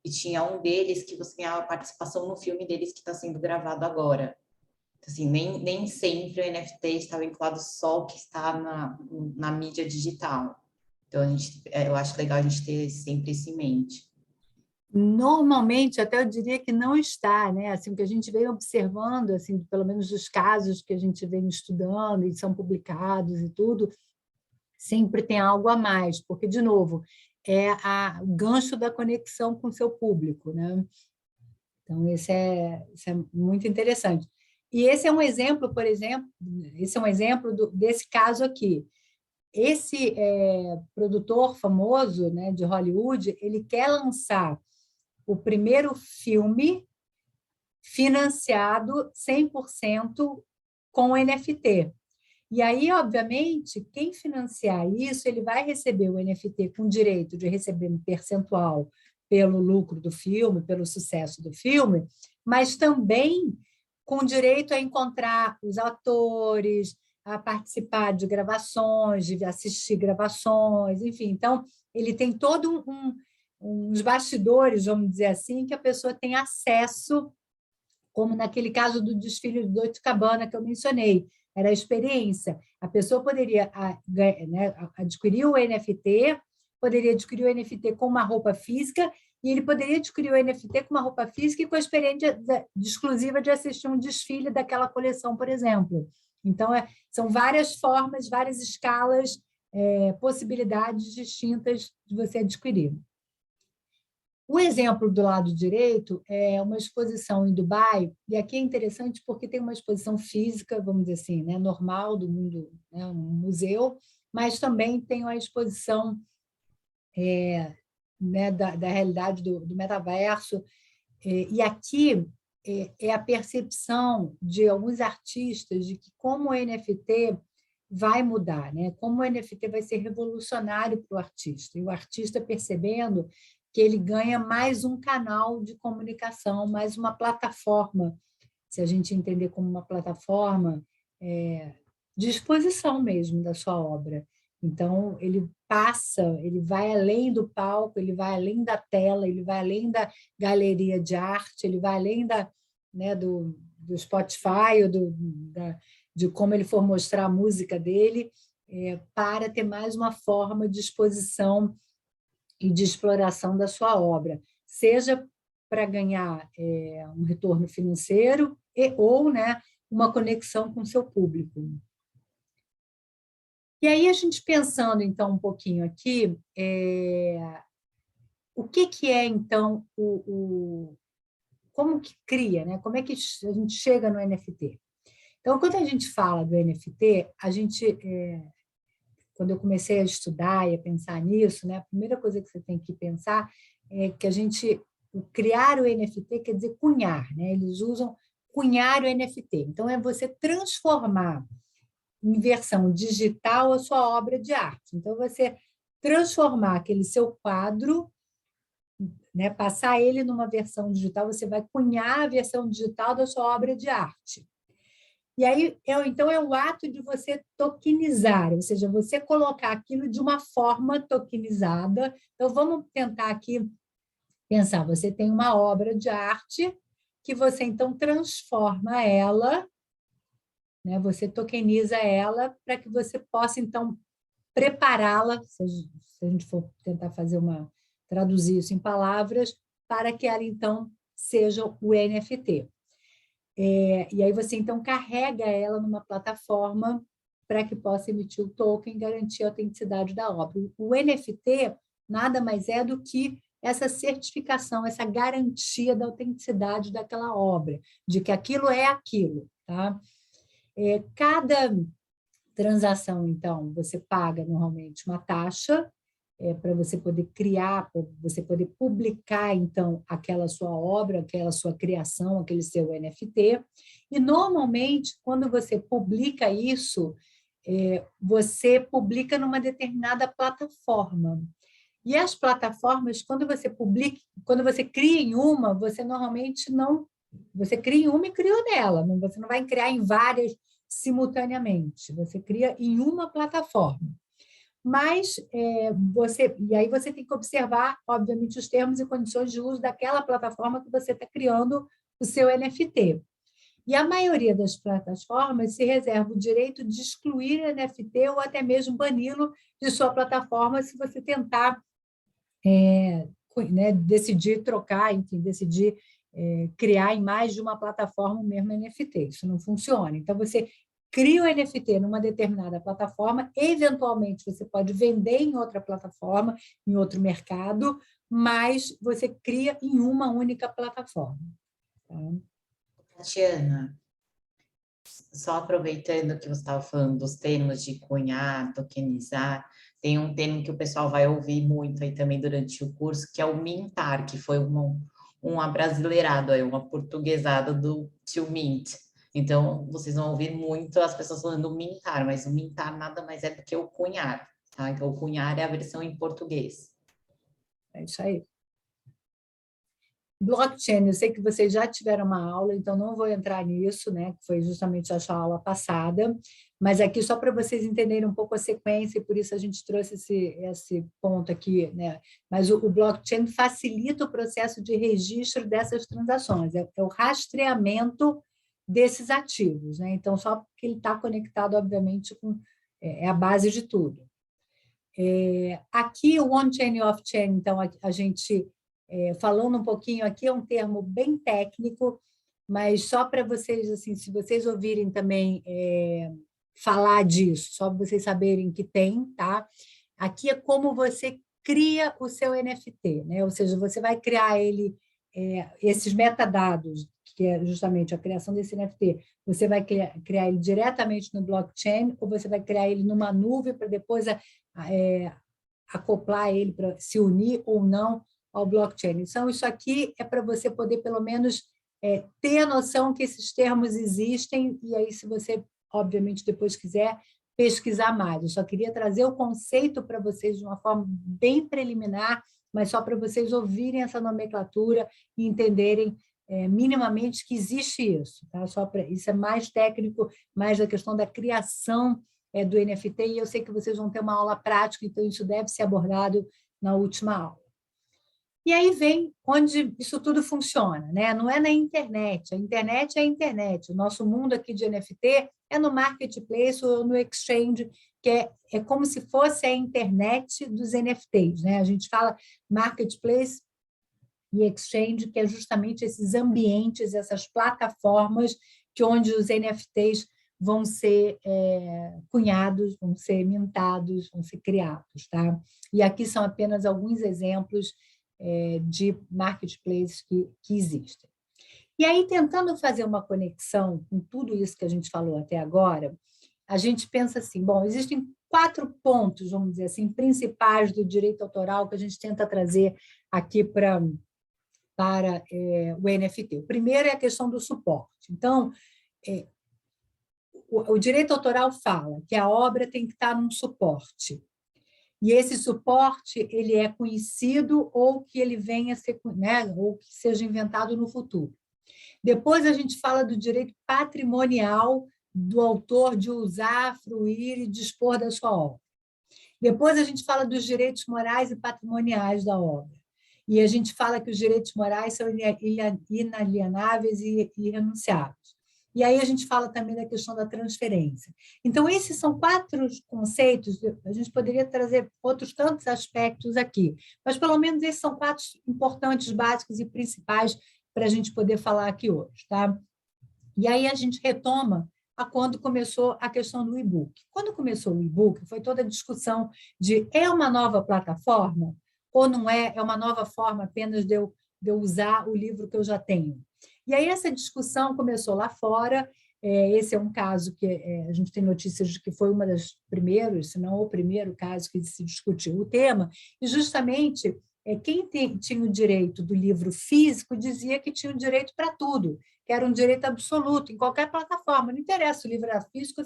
e tinha um deles que você ganhava participação no filme deles que está sendo gravado agora. Então, assim, nem sempre o NFT está vinculado só ao que está na mídia digital. Então, eu acho legal a gente ter sempre isso em mente. Normalmente, até eu diria que não está, né? Assim, o que a gente vem observando, assim, pelo menos dos casos que a gente vem estudando e são publicados e tudo, sempre tem algo a mais, porque, de novo, é o gancho da conexão com o seu público, né? Então, isso é muito interessante. E esse é um exemplo, por exemplo, esse é um exemplo desse caso aqui. Esse produtor famoso, né, de Hollywood, ele quer lançar o primeiro filme financiado 100% com NFT. E aí, obviamente, quem financiar isso, ele vai receber o NFT com direito de receber um percentual pelo lucro do filme, pelo sucesso do filme, mas também com direito a encontrar os atores, a participar de gravações, de assistir gravações, enfim. Então, ele tem todo uns bastidores, vamos dizer assim, que a pessoa tem acesso, como naquele caso do desfile do Dolce & Gabbana que eu mencionei. Era a experiência. A pessoa poderia adquirir o NFT, poderia adquirir o NFT com uma roupa física, e ele poderia adquirir o NFT com uma roupa física e com a experiência exclusiva de assistir um desfile daquela coleção, por exemplo. Então, são várias formas, várias escalas, possibilidades distintas de você adquirir. O exemplo do lado direito é uma exposição em Dubai, e aqui é interessante porque tem uma exposição física, vamos dizer assim, né, normal do mundo, né, um museu, mas também tem uma exposição né, da realidade do metaverso, e aqui é a percepção de alguns artistas de que como o NFT vai mudar, né? Como o NFT vai ser revolucionário para o artista, e o artista percebendo que ele ganha mais um canal de comunicação, mais uma plataforma, se a gente entender como uma plataforma de exposição mesmo da sua obra. Então, ele vai além do palco, ele vai além da tela, ele vai além da galeria de arte, ele vai além do Spotify, ou de como ele for mostrar a música dele, para ter mais uma forma de exposição e de exploração da sua obra, seja para ganhar um retorno financeiro ou, né, uma conexão com o seu público. E aí, a gente pensando, então, um pouquinho aqui, o que é, então, como que cria, né? Como é que a gente chega no NFT? Então, quando a gente fala do NFT, quando eu comecei a estudar e a pensar nisso, né, a primeira coisa que você tem que pensar é que criar o NFT quer dizer cunhar, né? Eles usam cunhar o NFT. Então, é você transformar em versão digital a sua obra de arte. Então, você transformar aquele seu quadro, né, passar ele numa versão digital, você vai cunhar a versão digital da sua obra de arte. E aí, então, é o ato de você tokenizar, ou seja, você colocar aquilo de uma forma tokenizada. Então, vamos tentar aqui pensar, você tem uma obra de arte que você, então, transforma ela, né? Você tokeniza ela para que você possa, então, prepará-la, se a gente for tentar traduzir isso em palavras, para que ela, então, seja o NFT. E aí você, então, carrega ela numa plataforma para que possa emitir o token e garantir a autenticidade da obra. O NFT nada mais é do que essa certificação, essa garantia da autenticidade daquela obra, de que aquilo é aquilo. Tá? Cada transação, então, você paga normalmente uma taxa para você poder criar, para você poder publicar, então, aquela sua obra, aquela sua criação, aquele seu NFT. E, normalmente, quando você publica isso, você publica numa determinada plataforma. E as plataformas, quando você cria em uma, você normalmente não... Você cria em uma e criou nela, você não vai criar em várias simultaneamente, você cria em uma plataforma. Mas e aí você tem que observar, obviamente, os termos e condições de uso daquela plataforma que você está criando o seu NFT. E a maioria das plataformas se reserva o direito de excluir o NFT ou até mesmo bani-lo de sua plataforma se você tentar decidir trocar, enfim, decidir criar em mais de uma plataforma o mesmo NFT. Isso não funciona. Então, você cria o NFT numa determinada plataforma, eventualmente você pode vender em outra plataforma, em outro mercado, mas você cria em uma única plataforma. Tá? Tatiana, só aproveitando que você estava falando dos termos de cunhar, tokenizar, tem um termo que o pessoal vai ouvir muito aí também durante o curso, que é o mintar, que foi um abrasileirado, uma portuguesada do to mint. Então, vocês vão ouvir muito as pessoas falando mintar, mas o mintar nada mais é do que o cunhar, tá? Então, o cunhar é a versão em português. É isso aí. Blockchain, eu sei que vocês já tiveram uma aula, então não vou entrar nisso, né? Que foi justamente a sua aula passada, mas aqui só para vocês entenderem um pouco a sequência, e por isso a gente trouxe esse ponto aqui, né? Mas o blockchain facilita o processo de registro dessas transações, é o rastreamento desses ativos, né? Então, só porque ele está conectado, obviamente, com a base de tudo. Aqui, o on-chain e off-chain, então, a gente... falando um pouquinho aqui, é um termo bem técnico, mas só para vocês, assim, se vocês ouvirem também falar disso, só para vocês saberem que tem, tá? Aqui é como você cria o seu NFT, né? Ou seja, você vai criar ele, esses metadados, que é justamente a criação desse NFT, você vai criar ele diretamente no blockchain ou você vai criar ele numa nuvem para depois acoplar ele para se unir ou não ao blockchain. Então, isso aqui é para você poder, pelo menos, ter a noção que esses termos existem, e aí, se você, obviamente, depois quiser pesquisar mais. Eu só queria trazer o conceito para vocês de uma forma bem preliminar, mas só para vocês ouvirem essa nomenclatura e entenderem minimamente que existe isso. Tá? Isso é mais técnico, mais da questão da criação do NFT, e eu sei que vocês vão ter uma aula prática, então isso deve ser abordado na última aula. E aí vem onde isso tudo funciona, né? Não é na internet, a internet é a internet. O nosso mundo aqui de NFT é no marketplace ou no exchange, que é como se fosse a internet dos NFTs, né? A gente fala marketplace e exchange, que é justamente esses ambientes, essas plataformas onde os NFTs vão ser cunhados, vão ser mintados, vão ser criados, tá? E aqui são apenas alguns exemplos de marketplaces que existem. E aí, tentando fazer uma conexão com tudo isso que a gente falou até agora, a gente pensa assim, bom, existem 4 pontos, vamos dizer assim, principais do direito autoral que a gente tenta trazer aqui para o NFT. O primeiro é a questão do suporte. Então, o direito autoral fala que a obra tem que estar num suporte. E esse suporte ele é conhecido ou que ele venha a ser, né, ou que seja inventado no futuro. Depois a gente fala do direito patrimonial do autor de usar, fruir e dispor da sua obra. Depois a gente fala dos direitos morais e patrimoniais da obra. E a gente fala que os direitos morais são inalienáveis e irrenunciáveis. E aí a gente fala também da questão da transferência. Então, esses são 4 conceitos, a gente poderia trazer outros tantos aspectos aqui, mas pelo menos esses são 4 importantes, básicos e principais para a gente poder falar aqui hoje. Tá? E aí a gente retoma a quando começou a questão do e-book. Quando começou o e-book, foi toda a discussão de é uma nova plataforma ou não é? É uma nova forma apenas de eu usar o livro que eu já tenho? E aí essa discussão começou lá fora. Esse é um caso que a gente tem notícias de que foi uma das primeiros, se não o primeiro caso que se discutiu o tema, e justamente quem tinha o direito do livro físico dizia que tinha o direito para tudo, que era um direito absoluto, em qualquer plataforma, não interessa se o livro era físico,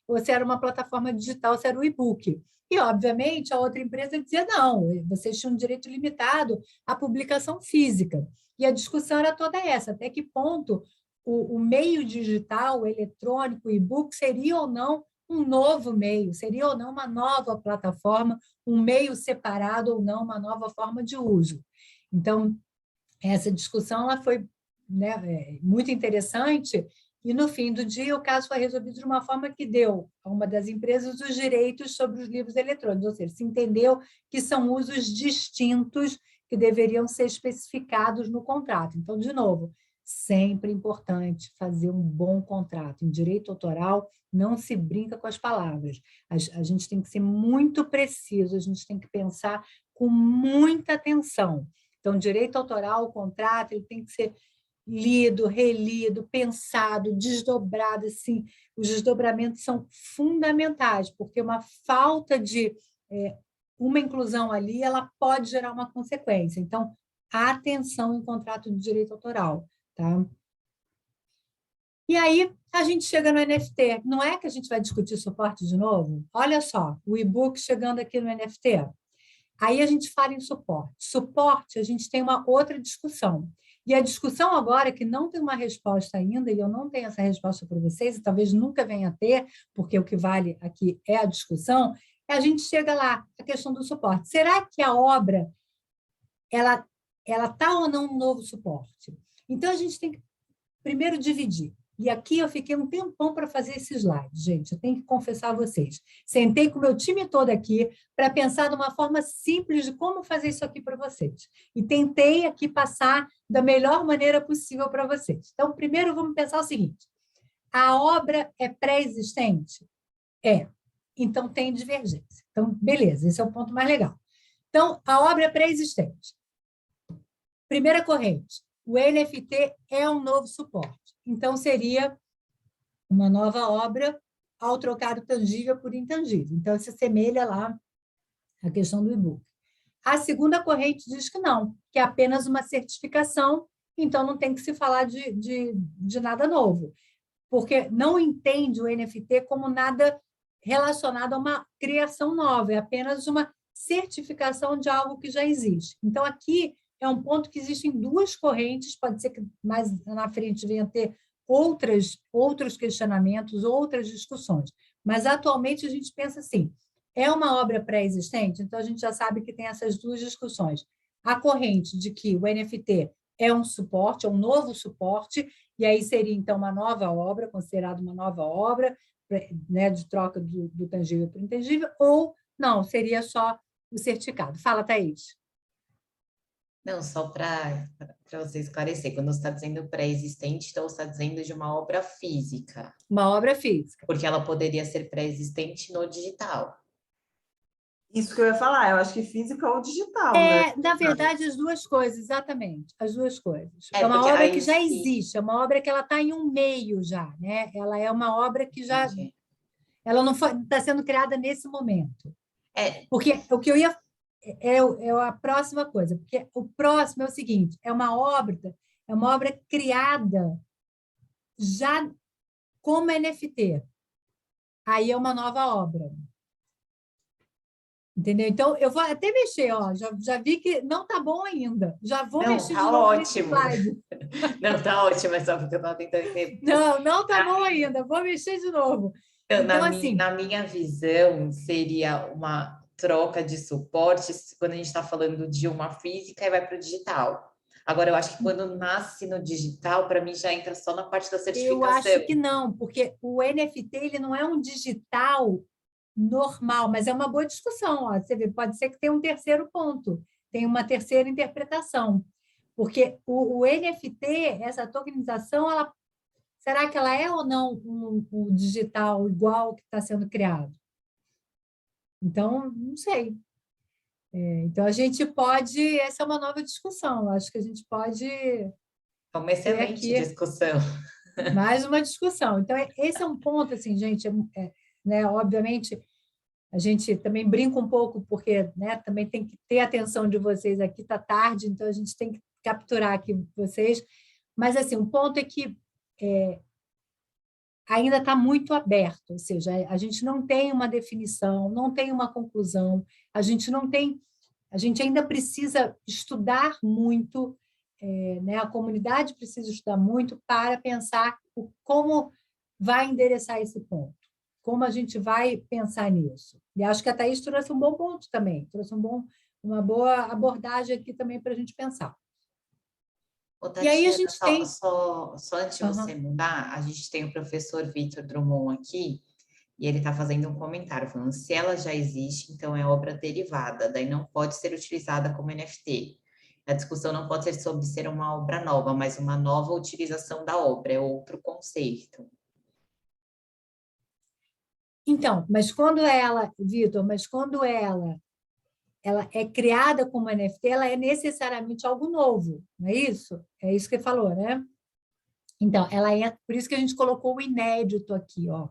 ou se era uma plataforma digital, se era o e-book. E, obviamente, a outra empresa dizia, não, vocês tinham um direito limitado à publicação física. E a discussão era toda essa, até que ponto o meio digital, o eletrônico, o e-book, seria ou não um novo meio, seria ou não uma nova plataforma, um meio separado ou não, uma nova forma de uso. Então, essa discussão ela foi, né, muito interessante, e, no fim do dia, o caso foi resolvido de uma forma que deu a uma das empresas os direitos sobre os livros eletrônicos, ou seja, se entendeu que são usos distintos que deveriam ser especificados no contrato. Então, de novo, sempre importante fazer um bom contrato. Em direito autoral, não se brinca com as palavras. A gente tem que ser muito preciso, a gente tem que pensar com muita atenção. Então, direito autoral, o contrato, ele tem que ser lido, relido, pensado, desdobrado, assim, os desdobramentos são fundamentais, porque uma falta de uma inclusão ali, ela pode gerar uma consequência. Então, atenção em contrato de direito autoral, tá? E aí, a gente chega no NFT. Não é que a gente vai discutir suporte de novo? Olha só, o e-book chegando aqui no NFT. Aí a gente fala em suporte. Suporte, a gente tem uma outra discussão. E a discussão agora, que não tem uma resposta ainda, e eu não tenho essa resposta para vocês, e talvez nunca venha a ter, porque o que vale aqui é a discussão, a gente chega lá, a questão do suporte. Será que a obra ela está ou não um novo suporte? Então, a gente tem que primeiro dividir. E aqui eu fiquei um tempão para fazer esse slide, gente, eu tenho que confessar a vocês. Sentei com o meu time todo aqui para pensar de uma forma simples de como fazer isso aqui para vocês. E tentei aqui passar da melhor maneira possível para vocês. Então, primeiro vamos pensar o seguinte, a obra é pré-existente? É. Então, tem divergência. Então, beleza, esse é o ponto mais legal. Então, a obra é pré-existente. Primeira corrente, o NFT é um novo suporte. Então, seria uma nova obra ao trocar o tangível por intangível. Então, se assemelha lá à questão do e-book. A segunda corrente diz que não, que é apenas uma certificação, então não tem que se falar de nada novo, porque não entende o NFT como nada relacionado a uma criação nova, é apenas uma certificação de algo que já existe. Então, aqui é um ponto que existem duas correntes, pode ser que mais na frente venha a ter outros questionamentos, outras discussões, mas atualmente a gente pensa assim, é uma obra pré-existente, então a gente já sabe que tem essas duas discussões. A corrente de que o NFT é um suporte, é um novo suporte, e aí seria então uma nova obra, considerada uma nova obra, né, de troca do tangível para o intangível, ou não, seria só o certificado. Fala, Thaís. Não, só para você esclarecer, quando você está dizendo pré-existente, então você está dizendo de uma obra física. Uma obra física. Porque ela poderia ser pré-existente no digital. Isso que eu ia falar, eu acho que física ou digital, né? Na verdade, as duas coisas, exatamente, as duas coisas. É uma porque obra aí que já sim. existe, é uma obra que ela está em um meio já, né? Ela é uma obra que já... Entendi. Ela não está sendo criada nesse momento. É, Porque o que eu ia... É a próxima coisa, porque o próximo é o seguinte, é uma obra criada já como NFT. Aí é uma nova obra. Entendeu? Então, eu vou até mexer, ó, já vi que não está bom ainda. Já vou não, mexer tá de novo ótimo. nesse slide. Não, tá ótimo, é só porque eu estava tentando entender. Não está bom ainda, vou mexer de novo. Então, assim... Na minha visão, seria uma troca de suportes quando a gente está falando de uma física e vai para o digital. Agora, eu acho que quando nasce no digital, para mim já entra só na parte da certificação. Eu acho que não, porque o NFT ele não é um digital normal, mas é uma boa discussão. Ó. Você vê, pode ser que tenha um terceiro ponto, tem uma terceira interpretação. Porque o NFT, essa tokenização, será que ela é ou não um digital igual que está sendo criado? Então, não sei. Então, a gente pode... Essa é uma nova discussão. Acho que a gente pode É uma ter excelente aqui discussão. mais uma discussão. Então, esse é um ponto, assim, gente, né, obviamente, a gente também brinca um pouco, porque, né, também tem que ter a atenção de vocês aqui, está tarde, então a gente tem que capturar aqui vocês. Mas, assim, um ponto é que ainda está muito aberto, ou seja, a gente não tem uma definição, não tem uma conclusão, a gente ainda precisa estudar muito, né? A comunidade precisa estudar muito para pensar como vai endereçar esse ponto, como a gente vai pensar nisso. E acho que a Thaís trouxe um bom ponto também, trouxe uma boa abordagem aqui também para a gente pensar. Ô, E aí a Tatiana, gente tem... só antes de você mudar, a gente tem o professor Vitor Drummond aqui, e ele está fazendo um comentário, falando, se ela já existe, então é obra derivada, daí não pode ser utilizada como NFT. A discussão não pode ser sobre ser uma obra nova, mas uma nova utilização da obra, é outro conceito. Então, Vitor, mas quando ela é criada como NFT, ela é necessariamente algo novo, não é isso? É isso que ele falou, né? Então, por isso que a gente colocou o inédito aqui, ó.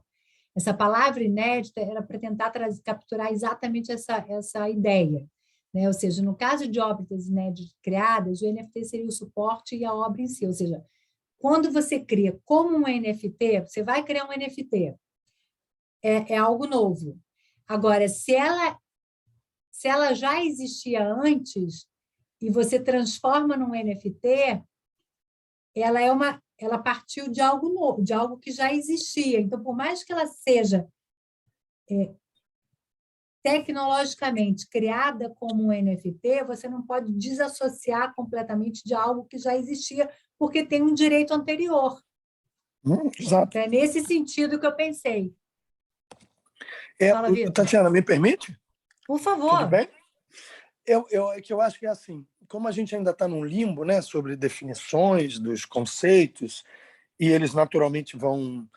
Essa palavra inédita era para tentar capturar exatamente essa ideia, né? Ou seja, no caso de obras inéditas criadas, o NFT seria o suporte e a obra em si. Ou seja, quando você cria como um NFT, você vai criar um NFT, é algo novo. Agora, se ela já existia antes e você transforma num NFT, ela partiu de algo novo, de algo que já existia. Então, por mais que ela seja tecnologicamente criada como um NFT, você não pode desassociar completamente de algo que já existia, porque tem um direito anterior. Exato. É nesse sentido que eu pensei. Fala, Vitor. Tatiana, me permite? Por favor. Tudo bem? Eu acho que é assim, como a gente ainda está num limbo, né, sobre definições dos conceitos, e eles naturalmente vão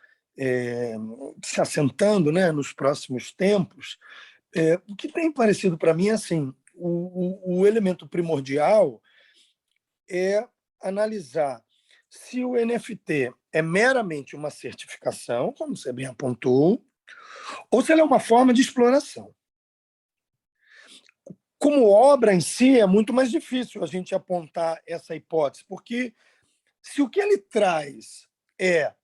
se assentando, né, nos próximos tempos, o que tem parecido para mim é assim, o elemento primordial é analisar se o NFT é meramente uma certificação, como você bem apontou, ou se ela é uma forma de exploração. Como obra em si, é muito mais difícil a gente apontar essa hipótese, porque se o que ele traz é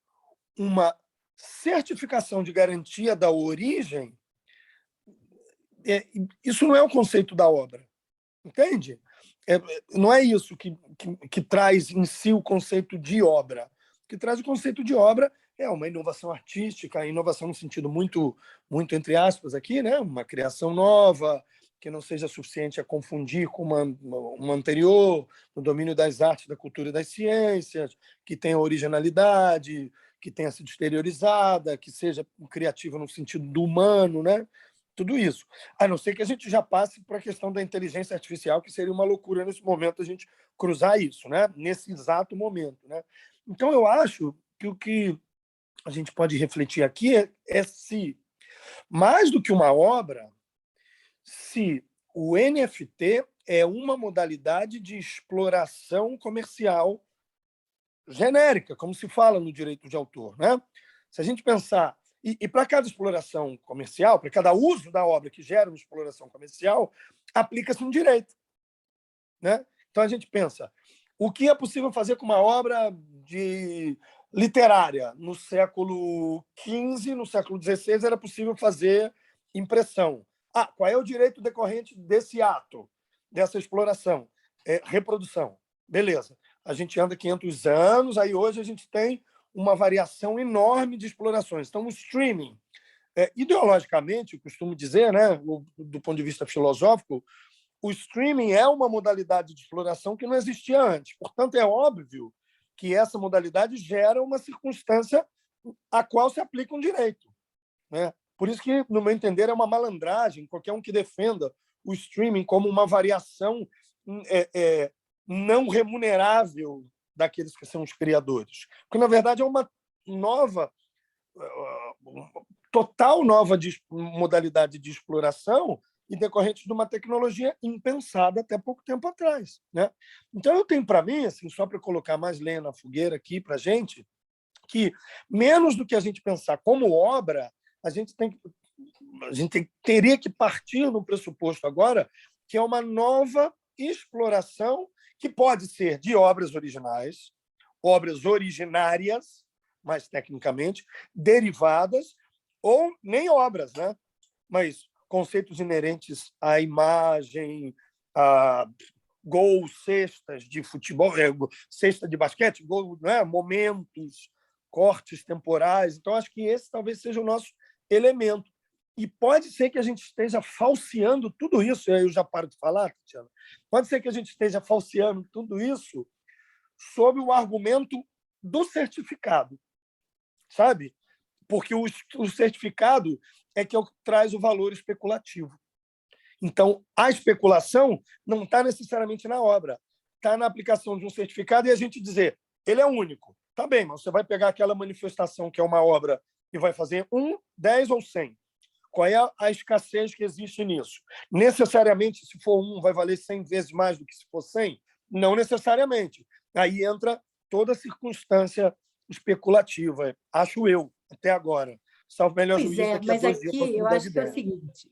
uma certificação de garantia da origem, isso não é o conceito da obra, entende? Não é isso que traz em si o conceito de obra. O que traz o conceito de obra é uma inovação artística, inovação no sentido muito, muito entre aspas aqui, né? Uma criação nova, que não seja suficiente a confundir com uma anterior, no domínio das artes, da cultura e das ciências, que tenha originalidade, que tenha sido exteriorizada, que seja criativa no sentido do humano, né? Tudo isso. A não ser que a gente já passe para a questão da inteligência artificial, que seria uma loucura nesse momento a gente cruzar isso, né? Nesse exato momento, né? Então, eu acho que o que a gente pode refletir aqui é se, mais do que uma obra, se o NFT é uma modalidade de exploração comercial genérica, como se fala no direito de autor, né? Se a gente pensar, e para cada exploração comercial, para cada uso da obra que gera uma exploração comercial, aplica-se um direito, né? Então a gente pensa, o que é possível fazer com uma obra literária? No século XV, no século XVI, era possível fazer impressão. Qual é o direito decorrente desse ato, dessa exploração? Reprodução. Beleza. A gente anda 500 anos, aí hoje a gente tem uma variação enorme de explorações. Então, o streaming, ideologicamente, eu costumo dizer, né, do ponto de vista filosófico, o streaming é uma modalidade de exploração que não existia antes. Portanto, é óbvio que essa modalidade gera uma circunstância a qual se aplica um direito, né? Por isso que, no meu entender, é uma malandragem qualquer um que defenda o streaming como uma variação não remunerável daqueles que são os criadores. Porque, na verdade, é uma total nova modalidade de exploração e decorrentes de uma tecnologia impensada até pouco tempo atrás, né? Então, eu tenho para mim, assim, só para colocar mais lenha na fogueira aqui para a gente, que menos do que a gente pensar como obra, a gente teria que partir no pressuposto agora que é uma nova exploração que pode ser de obras originais, obras originárias, mais tecnicamente, derivadas, ou nem obras, né? Mas conceitos inerentes à imagem, a gols, cestas de futebol, cesta de basquete, gol, né? Momentos, cortes temporais. Então, acho que esse talvez seja o nosso elemento. E pode ser que a gente esteja falseando tudo isso, e aí eu já paro de falar, Tatiana, pode ser que a gente esteja falseando tudo isso sob o argumento do certificado, sabe? Porque o certificado é que traz o valor especulativo. Então, a especulação não está necessariamente na obra, está na aplicação de um certificado e a gente dizer, ele é único. Tá bem, mas você vai pegar aquela manifestação que é uma obra e vai fazer 1, 10 ou 100. Qual é a escassez que existe nisso? Necessariamente, se for 1, vai valer 100 vezes mais do que se for 100? Não necessariamente. Aí entra toda a circunstância especulativa, acho eu, até agora. Salvo melhor Pois juízo, daqui a mas 2 dias aqui eu acho que é o seguinte,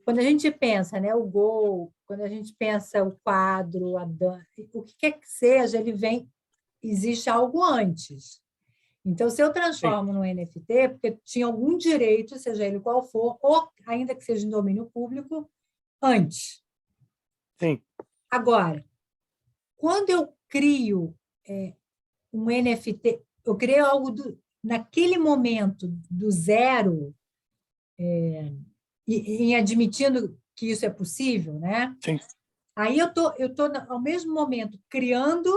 quando a gente pensa, né, o gol, quando a gente pensa o quadro, a dança, o que quer que seja, existe algo antes. Então, se eu transformo no NFT, porque tinha algum direito, seja ele qual for, ou ainda que seja em domínio público, antes. Sim. Agora, quando eu crio um NFT, eu crio algo naquele momento, do zero, em admitindo que isso é possível, né? Sim. Aí eu tô ao mesmo momento criando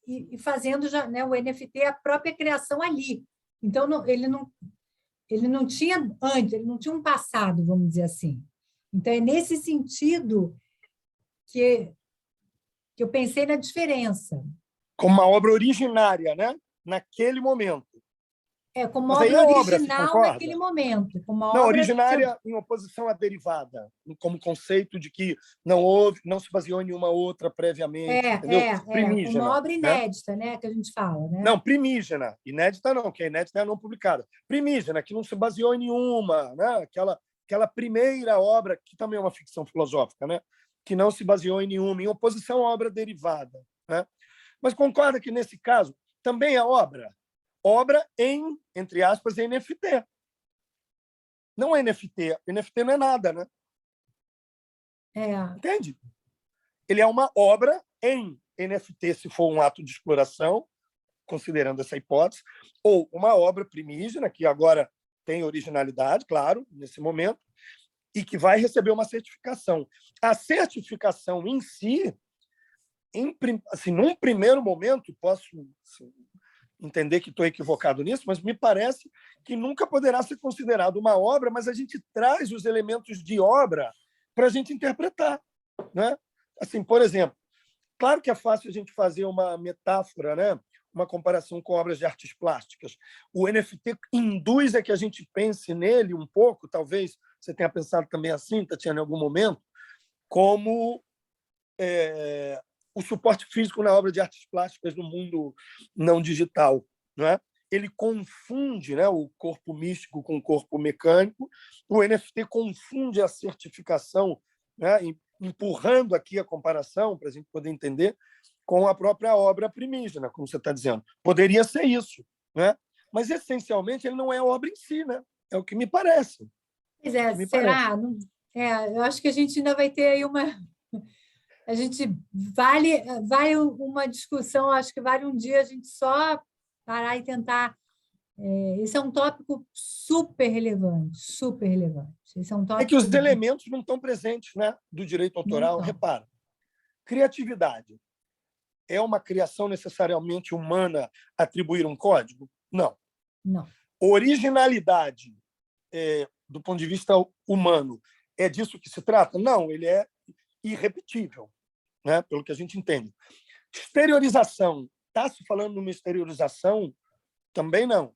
e fazendo já, né, o NFT, a própria criação ali. Então, ele não tinha antes, ele não tinha um passado, vamos dizer assim. Então, é nesse sentido que eu pensei na diferença. Como uma obra originária, né? Naquele momento. Como Mas obra aí é obra, você original concorda? naquele momento. Como uma Não, obra originária em oposição à derivada, como conceito de que não se baseou em nenhuma outra previamente, entendeu? como Primígena, uma obra né? inédita, né, que a gente fala, né? Não, primígena. Inédita não, que a inédita é a não publicada. Primígena, que não se baseou em nenhuma, né? Aquela primeira obra, que também é uma ficção filosófica, né? Que não se baseou em nenhuma, em oposição à obra derivada, né? Mas concorda que, nesse caso, também é obra em, entre aspas, NFT. Não é NFT. NFT não é nada, né? Entende? Ele é uma obra em NFT, se for um ato de exploração, considerando essa hipótese, ou uma obra primígena, que agora tem originalidade, claro, nesse momento, e que vai receber uma certificação. A certificação em si, assim, num primeiro momento, posso entender que estou equivocado nisso, mas me parece que nunca poderá ser considerado uma obra, mas a gente traz os elementos de obra para a gente interpretar, né? Assim, por exemplo, claro que é fácil a gente fazer uma metáfora, né? Uma comparação com obras de artes plásticas. O NFT induz a que a gente pense nele um pouco, talvez você tenha pensado também assim, Tatiana, em algum momento, como o suporte físico na obra de artes plásticas no mundo não digital, não é? Ele confunde, né, o corpo místico com o corpo mecânico. O NFT confunde a certificação, né, empurrando aqui a comparação para a gente poder entender, com a própria obra primígena, como você está dizendo. Poderia ser isso, né? Mas essencialmente ele não é a obra em si, né? É o que me parece. Pois é, será? Não, eu acho que a gente ainda vai ter aí uma. A gente vale uma discussão, acho que vale um dia a gente só parar e tentar. Esse é um tópico super relevante, super relevante. Esse é um tópico... É que os elementos não estão presentes, né, do direito autoral. Repara, criatividade é uma criação necessariamente humana atribuir um código? Não. Não. Originalidade, do ponto de vista humano, é disso que se trata? Não, ele é irrepetível, né? Pelo que a gente entende. Exteriorização, está se falando numa exteriorização? Também não,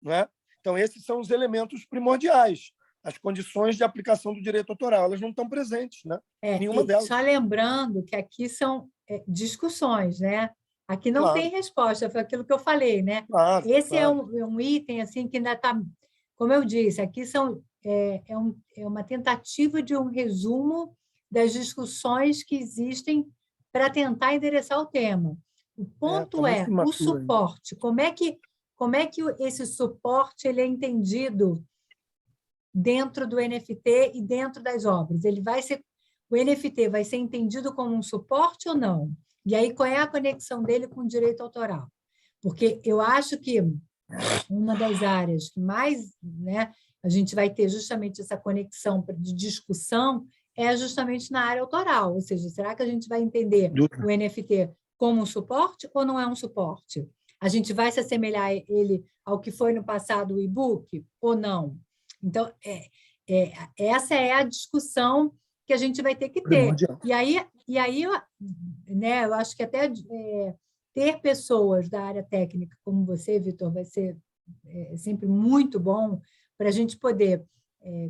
não é? Então, esses são os elementos primordiais. as condições de aplicação do direito autoral. Elas não estão presentes, né? Nenhuma delas. Só lembrando que aqui são discussões, né? Aqui não tem resposta, foi aquilo que eu falei, né? Claro, Esse claro. é um item assim que ainda está, como eu disse, aqui é uma tentativa de um resumo das discussões que existem para tentar endereçar o tema. O ponto tá muito o suporte. Como é que esse suporte ele é entendido dentro do NFT e dentro das obras? O NFT vai ser entendido como um suporte ou não? E aí, qual é a conexão dele com o direito autoral? Porque eu acho que uma das áreas que mais, né, a gente vai ter justamente essa conexão de discussão é justamente na área autoral. Ou seja, será que a gente vai entender o NFT como um suporte ou não é um suporte? A gente vai se assemelhar ele ao que foi no passado o e-book ou não? Então, essa é a discussão que a gente vai ter que ter. E aí né, eu acho que até ter pessoas da área técnica como você, Vitor, vai ser sempre muito bom para a gente poder,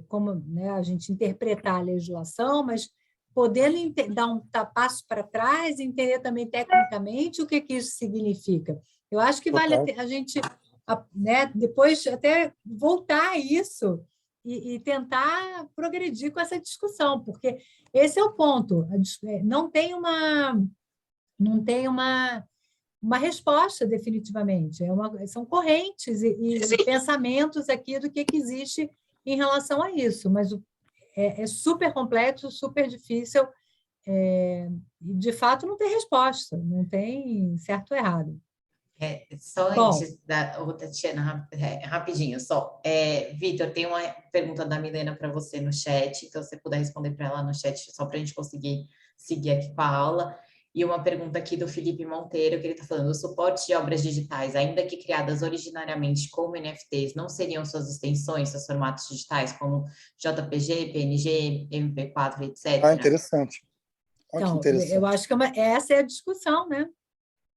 como, né, a gente interpretar a legislação, mas podendo dar um passo para trás e entender também tecnicamente o que isso significa. Eu acho que vale a gente, né, depois até voltar a isso e tentar progredir com essa discussão, porque esse é o ponto. Não tem uma resposta, definitivamente. São correntes e pensamentos aqui do que existe em relação a isso, mas é super complexo, super difícil, e, de fato, não tem resposta, não tem certo ou errado. Antes da Tatiana, rapidinho, só. Vitor, tem uma pergunta da Milena para você no chat, então se você puder responder para ela no chat, só para a gente conseguir seguir aqui com a aula. E uma pergunta aqui do Felipe Monteiro, que ele está falando: o suporte de obras digitais, ainda que criadas originariamente como NFTs, não seriam suas extensões, seus formatos digitais, como JPG, PNG, MP4, etc.? Interessante. Então, interessante. eu acho que essa é a discussão, né?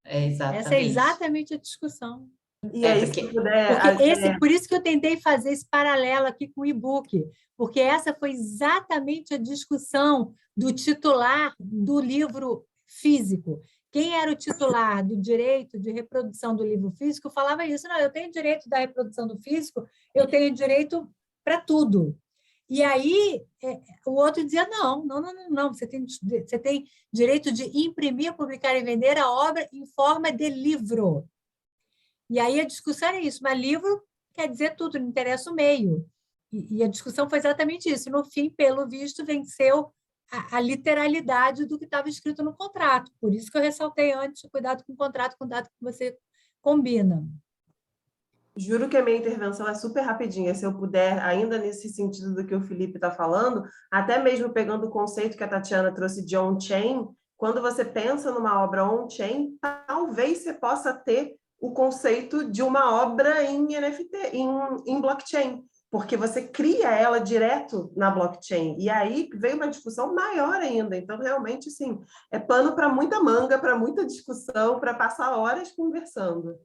Exatamente. Essa é exatamente a discussão. E aí, se puder... Por isso que eu tentei fazer esse paralelo aqui com o e-book, porque essa foi exatamente a discussão do titular do livro físico. Quem era o titular do direito de reprodução do livro físico falava isso: não, eu tenho direito da reprodução do físico, eu tenho direito para tudo. E aí o outro dizia: não, você tem direito de imprimir, publicar e vender a obra em forma de livro. E aí a discussão era isso, mas livro quer dizer tudo, não interessa o meio. E a discussão foi exatamente isso. No fim, pelo visto, venceu a literalidade do que estava escrito no contrato. Por isso que eu ressaltei antes: cuidado com o contrato, cuidado com o que você combina. Juro que a minha intervenção é super rapidinha, se eu puder, ainda nesse sentido do que o Felipe está falando, até mesmo pegando o conceito que a Tatiana trouxe de on-chain, quando você pensa numa obra on-chain, talvez você possa ter o conceito de uma obra em NFT, em blockchain, porque você cria ela direto na blockchain, e aí veio uma discussão maior ainda. Então, realmente, sim, é pano para muita manga, para muita discussão, para passar horas conversando.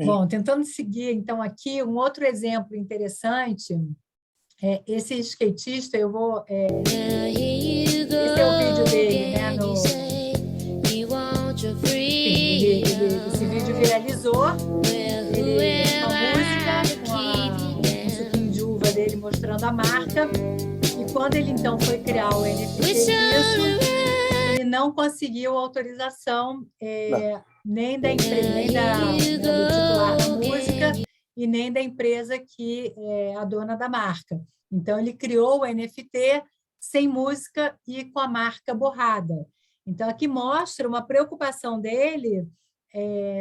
Bom, tentando seguir, então, aqui, um outro exemplo interessante, esse skatista, eu vou... esse é o vídeo dele, né? Esse vídeo viralizou, ele com a música, com o suquinho de uva dele mostrando a marca, e quando ele, então, foi criar o NFT disso, ele não conseguiu autorização nem da empresa, nem do titular da música e nem da empresa que é a dona da marca. Então, ele criou o NFT sem música e com a marca borrada. Então, aqui mostra uma preocupação dele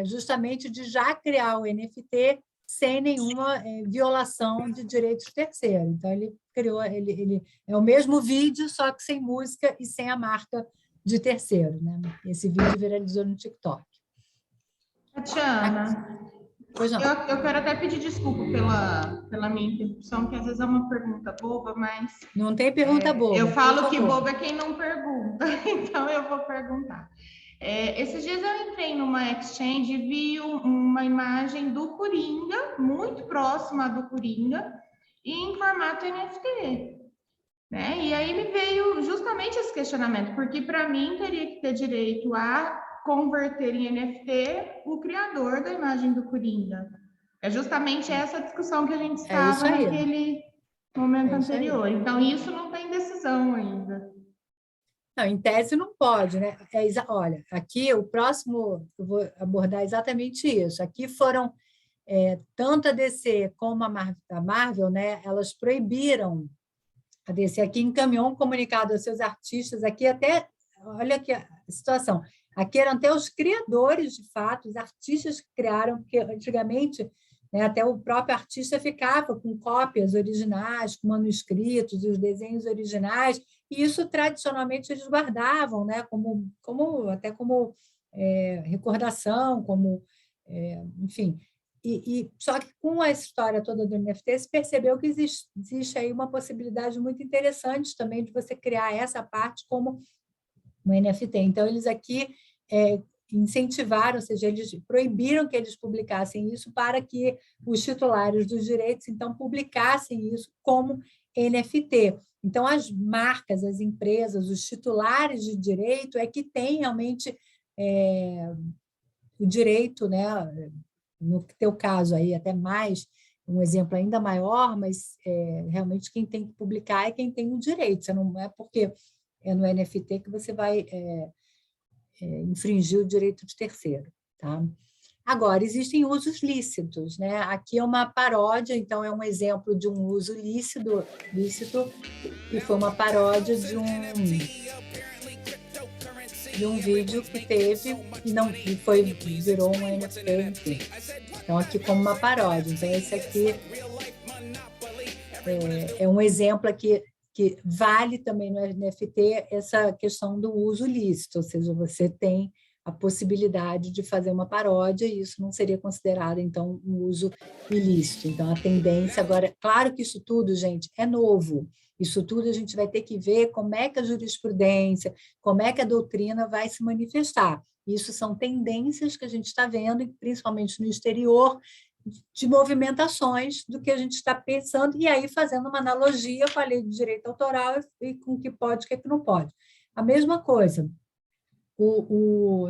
justamente de já criar o NFT sem nenhuma violação de direitos terceiros. Então, ele criou, ele é o mesmo vídeo, só que sem música e sem a marca de terceiro, né? Esse vídeo viralizou no TikTok. Tatiana, eu quero até pedir desculpa pela minha interrupção, que às vezes é uma pergunta boba, mas... Não tem pergunta boba. Eu falo que boba é quem não pergunta, então eu vou perguntar. Esses dias eu entrei numa exchange e vi uma imagem do Coringa, muito próxima do Coringa, e em formato NFT. Né? E aí me veio justamente esse questionamento, porque para mim teria que ter direito a converter em NFT o criador da imagem do Coringa. É justamente essa discussão que a gente estava naquele momento anterior. Então, isso não tem decisão ainda. Não, em tese não pode, né? Olha, aqui o próximo, eu vou abordar exatamente isso. Aqui foram, tanto a DC como a Marvel, né? Elas proibiram, a DC aqui encaminhou um comunicado aos seus artistas, aqui até, olha aqui a situação, aqui eram até os criadores, de fato, os artistas que criaram, porque antigamente, né, até o próprio artista ficava com cópias originais, com manuscritos, os desenhos originais, e isso tradicionalmente eles guardavam, né, até como recordação, enfim. Só que com a história toda do NFT, se percebeu que existe aí uma possibilidade muito interessante também de você criar essa parte como um NFT. Então, eles aqui incentivaram, ou seja, eles proibiram que eles publicassem isso para que os titulares dos direitos, então, publicassem isso como NFT. Então, as marcas, as empresas, os titulares de direito é que têm realmente o direito, né? No teu caso aí, até mais, um exemplo ainda maior, mas realmente quem tem que publicar é quem tem o direito. Você não é porque é no NFT que você vai infringir o direito de terceiro. Tá? Agora, existem usos lícitos. Né? Aqui é uma paródia, então é um exemplo de um uso lícito e foi uma paródia de um vídeo que teve e virou um NFT, enfim. Então, aqui como uma paródia. Então, esse aqui é um exemplo aqui que vale também no NFT essa questão do uso lícito, ou seja, você tem a possibilidade de fazer uma paródia e isso não seria considerado, então, um uso ilícito. Então, a tendência agora... Claro que isso tudo, gente, é novo. Isso tudo a gente vai ter que ver como é que a jurisprudência, como é que a doutrina vai se manifestar. Isso são tendências que a gente está vendo, principalmente no exterior, de movimentações do que a gente está pensando, e aí fazendo uma analogia com a lei de direito autoral e com o que pode e o que não pode. A mesma coisa, o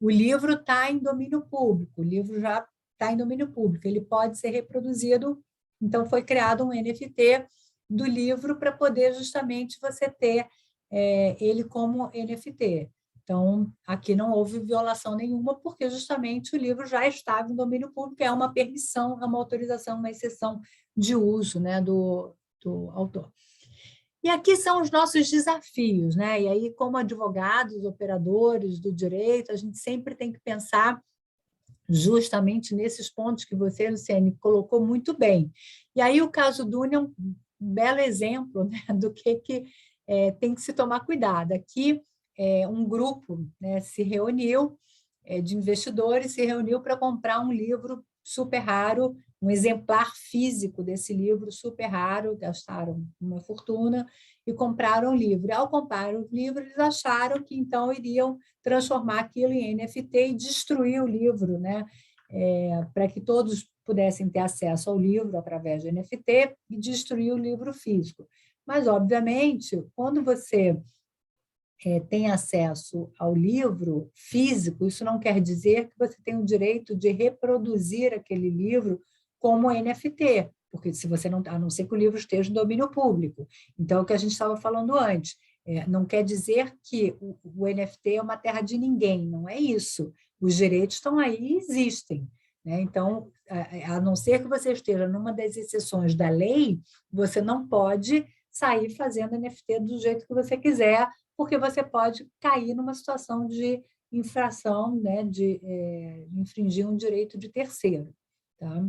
livro está em domínio público, o livro já está em domínio público, ele pode ser reproduzido, então foi criado um NFT do livro para poder justamente você ter ele como NFT. Então, aqui não houve violação nenhuma, porque justamente o livro já estava em domínio público, é uma permissão, é uma autorização, uma exceção de uso, né, do autor. E aqui são os nossos desafios, né? E aí, como advogados, operadores do direito, a gente sempre tem que pensar justamente nesses pontos que você, Luciane, colocou muito bem. E aí o caso Duni é um belo exemplo, né, do que tem que se tomar cuidado. Aqui, um grupo, né, se reuniu, de investidores, se reuniu para comprar um livro super raro, um exemplar físico desse livro super raro, gastaram uma fortuna e compraram o livro. Ao comprar o livro, eles acharam que, então, iriam transformar aquilo em NFT e destruir o livro, né? Para que todos pudessem ter acesso ao livro através do NFT e destruir o livro físico. Mas, obviamente, quando você tem acesso ao livro físico, isso não quer dizer que você tem o direito de reproduzir aquele livro como NFT, porque se você não, a não ser que o livro esteja em domínio público. Então, o que a gente estava falando antes, não quer dizer que o NFT é uma terra de ninguém, não é isso. Os direitos estão aí e existem. Né? Então, a não ser que você esteja numa das exceções da lei, você não pode sair fazendo NFT do jeito que você quiser, porque você pode cair numa situação de infração, né, de infringir um direito de terceiro. Tá?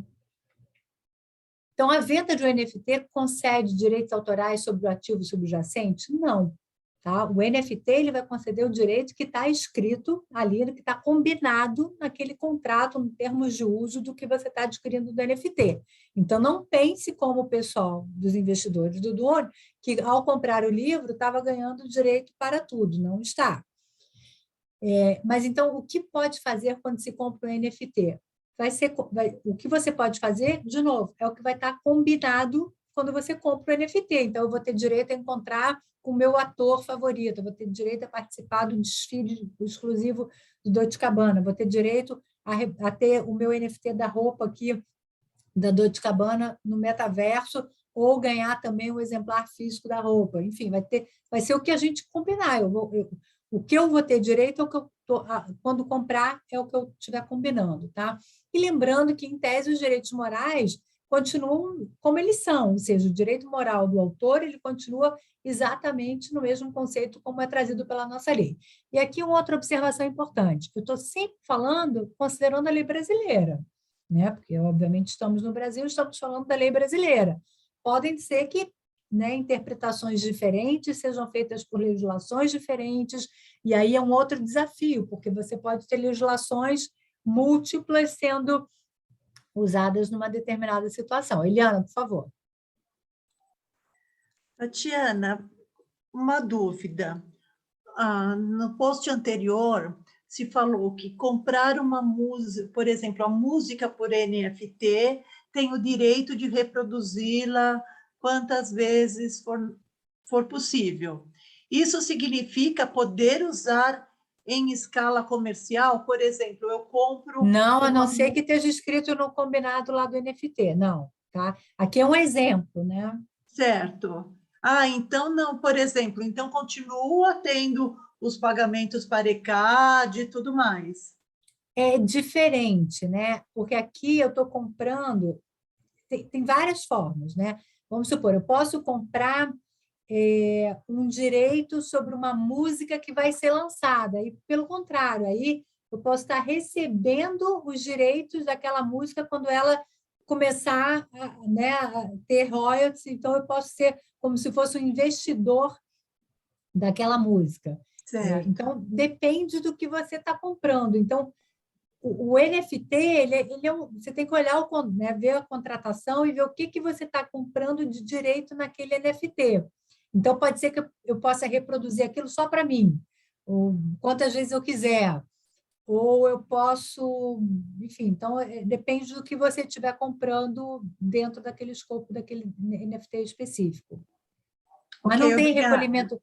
Então, a venda de um NFT concede direitos autorais sobre o ativo subjacente? Não. Tá? O NFT ele vai conceder o direito que está escrito ali, que está combinado naquele contrato, em termos de uso do que você está adquirindo do NFT. Então, não pense como o pessoal dos investidores do Duni, que ao comprar o livro estava ganhando direito para tudo. Não está. Mas, então, o que pode fazer quando se compra um NFT? O que você pode fazer, de novo, é o que vai estar combinado quando você compra o NFT. Então, eu vou ter direito a encontrar com o meu ator favorito, eu vou ter direito a participar do desfile exclusivo do Dolce & Gabbana, vou ter direito a ter o meu NFT da roupa aqui da Dolce & Gabbana no metaverso, ou ganhar também o exemplar físico da roupa. Enfim, vai ser o que a gente combinar. O que eu vou ter direito é o que eu quando comprar, é o que eu estiver combinando. Tá? E lembrando que, em tese, os direitos morais continuam como eles são, ou seja, o direito moral do autor ele continua exatamente no mesmo conceito como é trazido pela nossa lei. E aqui uma outra observação importante. Eu estou sempre falando, considerando a lei brasileira, né? Porque, obviamente, estamos no Brasil, estamos falando da lei brasileira. Podem ser que, né, interpretações diferentes sejam feitas por legislações diferentes, e aí é um outro desafio, porque você pode ter legislações múltiplas sendo usadas numa determinada situação. Eliana, por favor. Tatiana, uma dúvida. No post anterior, se falou que comprar uma música, por exemplo, a música por NFT, tem o direito de reproduzi-la quantas vezes for possível. Isso significa poder usar em escala comercial? Por exemplo, eu compro... Não, a não ser que esteja escrito no combinado lá do NFT, não. Tá? Aqui é um exemplo, né? Certo. Então não, por exemplo, então continua tendo os pagamentos para ECAD e tudo mais. É diferente, né? Porque aqui eu estou comprando, tem várias formas, né? Vamos supor, eu posso comprar um direito sobre uma música que vai ser lançada, e pelo contrário, aí eu posso estar recebendo os direitos daquela música quando ela começar né, a ter royalties, então eu posso ser como se fosse um investidor daquela música. Então, depende do que você está comprando. Então, o NFT, você tem que olhar, né, ver a contratação e ver o que você está comprando de direito naquele NFT. Então, pode ser que eu possa reproduzir aquilo só para mim, ou quantas vezes eu quiser, ou eu posso... Enfim, então, depende do que você estiver comprando dentro daquele escopo, daquele NFT específico. Mas não tem recolhimento...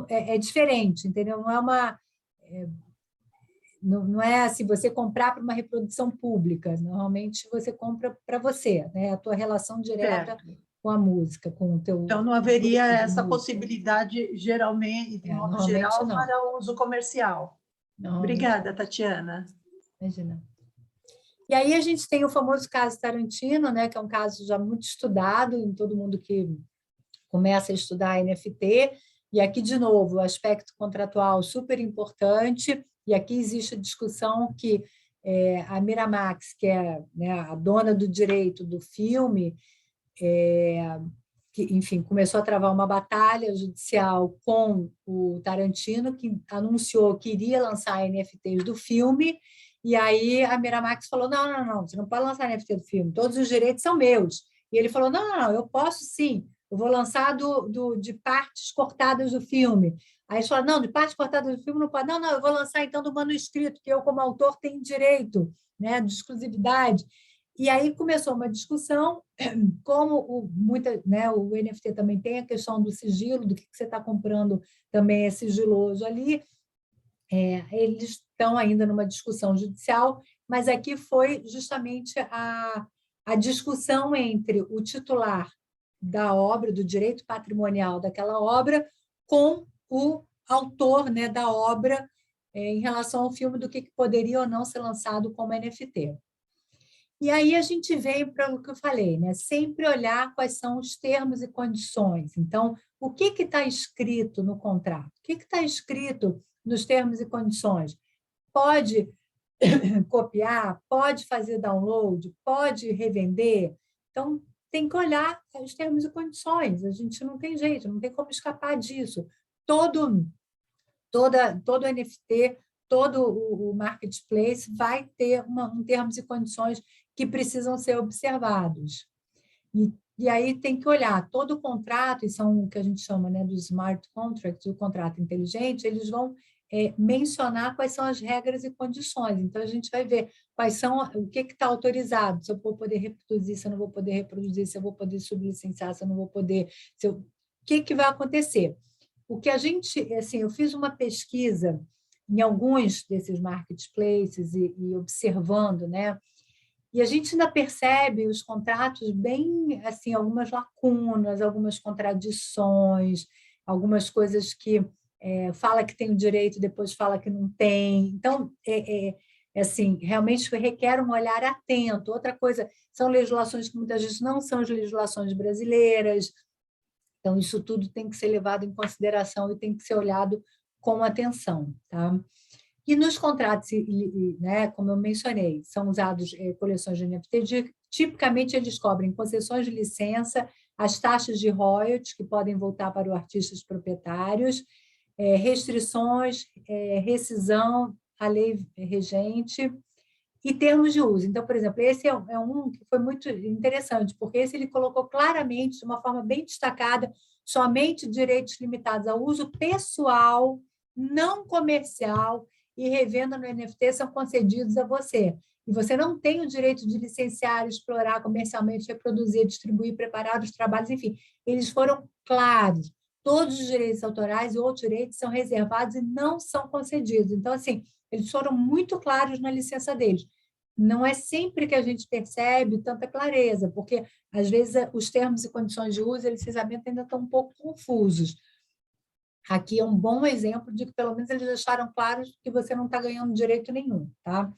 É diferente, entendeu? Não é uma... Não é assim, você comprar para uma reprodução pública. Normalmente, você compra para você, né? A tua relação direta com a música, com o teu... Então, não haveria essa possibilidade, geralmente, de modo geral, não. para uso comercial. Obrigada, Tatiana. Imagina. E aí a gente tem o famoso caso Tarantino, né? Que é um caso já muito estudado em todo mundo que começa a estudar NFT. E aqui, de novo, o aspecto contratual super importante. E aqui existe a discussão que a Miramax, que é, né, a dona do direito do filme, que, enfim, começou a travar uma batalha judicial com o Tarantino, que anunciou que iria lançar NFTs do filme, e aí a Miramax falou, não, você não pode lançar NFT do filme, todos os direitos são meus. E ele falou, não, eu posso sim, eu vou lançar de partes cortadas do filme. Aí eles falaram, não, de partes cortadas do filme não pode. Não, eu vou lançar então do manuscrito, que eu, como autor, tenho direito, né, de exclusividade. E aí começou uma discussão, como né, o NFT também tem a questão do sigilo, do que você está comprando também é sigiloso ali. Eles estão ainda numa discussão judicial, mas aqui foi justamente a discussão entre o titular da obra, do direito patrimonial daquela obra, com o autor, né, da obra em relação ao filme, do que poderia ou não ser lançado como NFT. E aí a gente veio para o que eu falei, né? Sempre olhar quais são os termos e condições. Então, o que está escrito no contrato? O que está escrito nos termos e condições? Pode copiar, pode fazer download, pode revender. Então, tem que olhar os termos e condições. A gente não tem jeito, não tem como escapar disso. Todo NFT, todo o marketplace vai ter termos e condições que precisam ser observados. E aí tem que olhar todo o contrato, e são o que a gente chama, né, dos smart contracts, o contrato inteligente, eles vão mencionar quais são as regras e condições. Então, a gente vai ver quais são, o que está autorizado, se eu vou poder reproduzir, se eu não vou poder reproduzir, se eu vou poder sublicenciar, se eu não vou poder... o que vai acontecer? O que a gente... Assim, eu fiz uma pesquisa em alguns desses marketplaces e observando, né? E a gente ainda percebe os contratos bem, assim, algumas lacunas, algumas contradições, algumas coisas que fala que tem o direito, depois fala que não tem. Então, assim, realmente requer um olhar atento. Outra coisa, são legislações que muitas vezes não são as legislações brasileiras. Então, isso tudo tem que ser levado em consideração e tem que ser olhado com atenção, tá? E nos contratos, né, como eu mencionei, são usados coleções de NFT, tipicamente eles cobrem concessões de licença, as taxas de royalties, que podem voltar para os artistas proprietários, restrições, rescisão, a lei regente e termos de uso. Então, por exemplo, esse é um que foi muito interessante, porque esse ele colocou claramente, de uma forma bem destacada, somente direitos limitados ao uso pessoal, não comercial e revenda no NFT são concedidos a você. E você não tem o direito de licenciar, explorar comercialmente, reproduzir, distribuir, preparar os trabalhos, enfim. Eles foram claros. Todos os direitos autorais e outros direitos são reservados e não são concedidos. Então, assim, eles foram muito claros na licença deles. Não é sempre que a gente percebe tanta clareza, porque, às vezes, os termos e condições de uso e licenciamento ainda estão um pouco confusos. Aqui é um bom exemplo de que, pelo menos, eles deixaram claros que você não está ganhando direito nenhum, tá?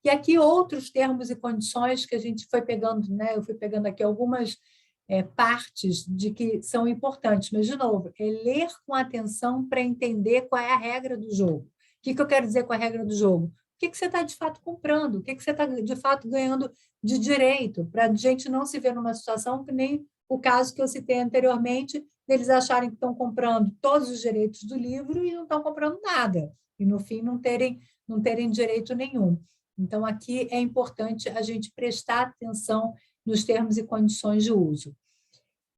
E aqui outros termos e condições que a gente foi pegando, né? Eu fui pegando aqui algumas partes de que são importantes, mas, de novo, ler com atenção para entender qual é a regra do jogo. O que eu quero dizer com a regra do jogo? O que você está, de fato, comprando? O que você está, de fato, ganhando de direito? Para a gente não se ver numa situação que nem o caso que eu citei anteriormente, deles acharem que estão comprando todos os direitos do livro e não estão comprando nada, e, no fim, não terem direito nenhum. Então, aqui é importante a gente prestar atenção nos termos e condições de uso.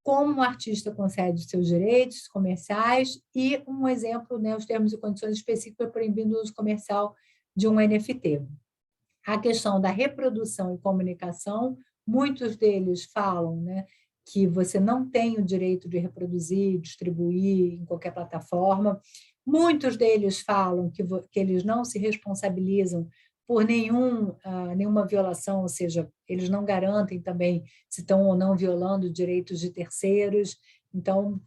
Como o artista concede seus direitos comerciais e, um exemplo, né, os termos e condições específicos proibindo o uso comercial de um NFT. A questão da reprodução e comunicação, muitos deles falam, né, que você não tem o direito de reproduzir, distribuir em qualquer plataforma. Muitos deles falam que eles não se responsabilizam por nenhuma violação, ou seja, eles não garantem também se estão ou não violando direitos de terceiros. Então,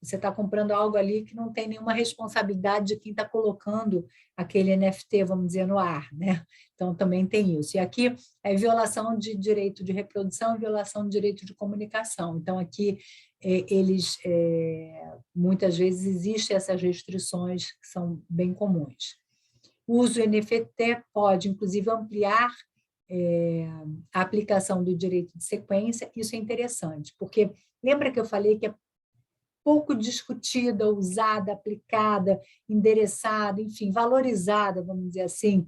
você está comprando algo ali que não tem nenhuma responsabilidade de quem está colocando aquele NFT, vamos dizer, no ar, né? Então, também tem isso. E aqui é violação de direito de reprodução e violação de direito de comunicação. Então, aqui, muitas vezes, existem essas restrições que são bem comuns. O uso do NFT pode, inclusive, ampliar a aplicação do direito de sequência. Isso é interessante, porque lembra que eu falei que é pouco discutida, usada, aplicada, endereçada, enfim, valorizada, vamos dizer assim,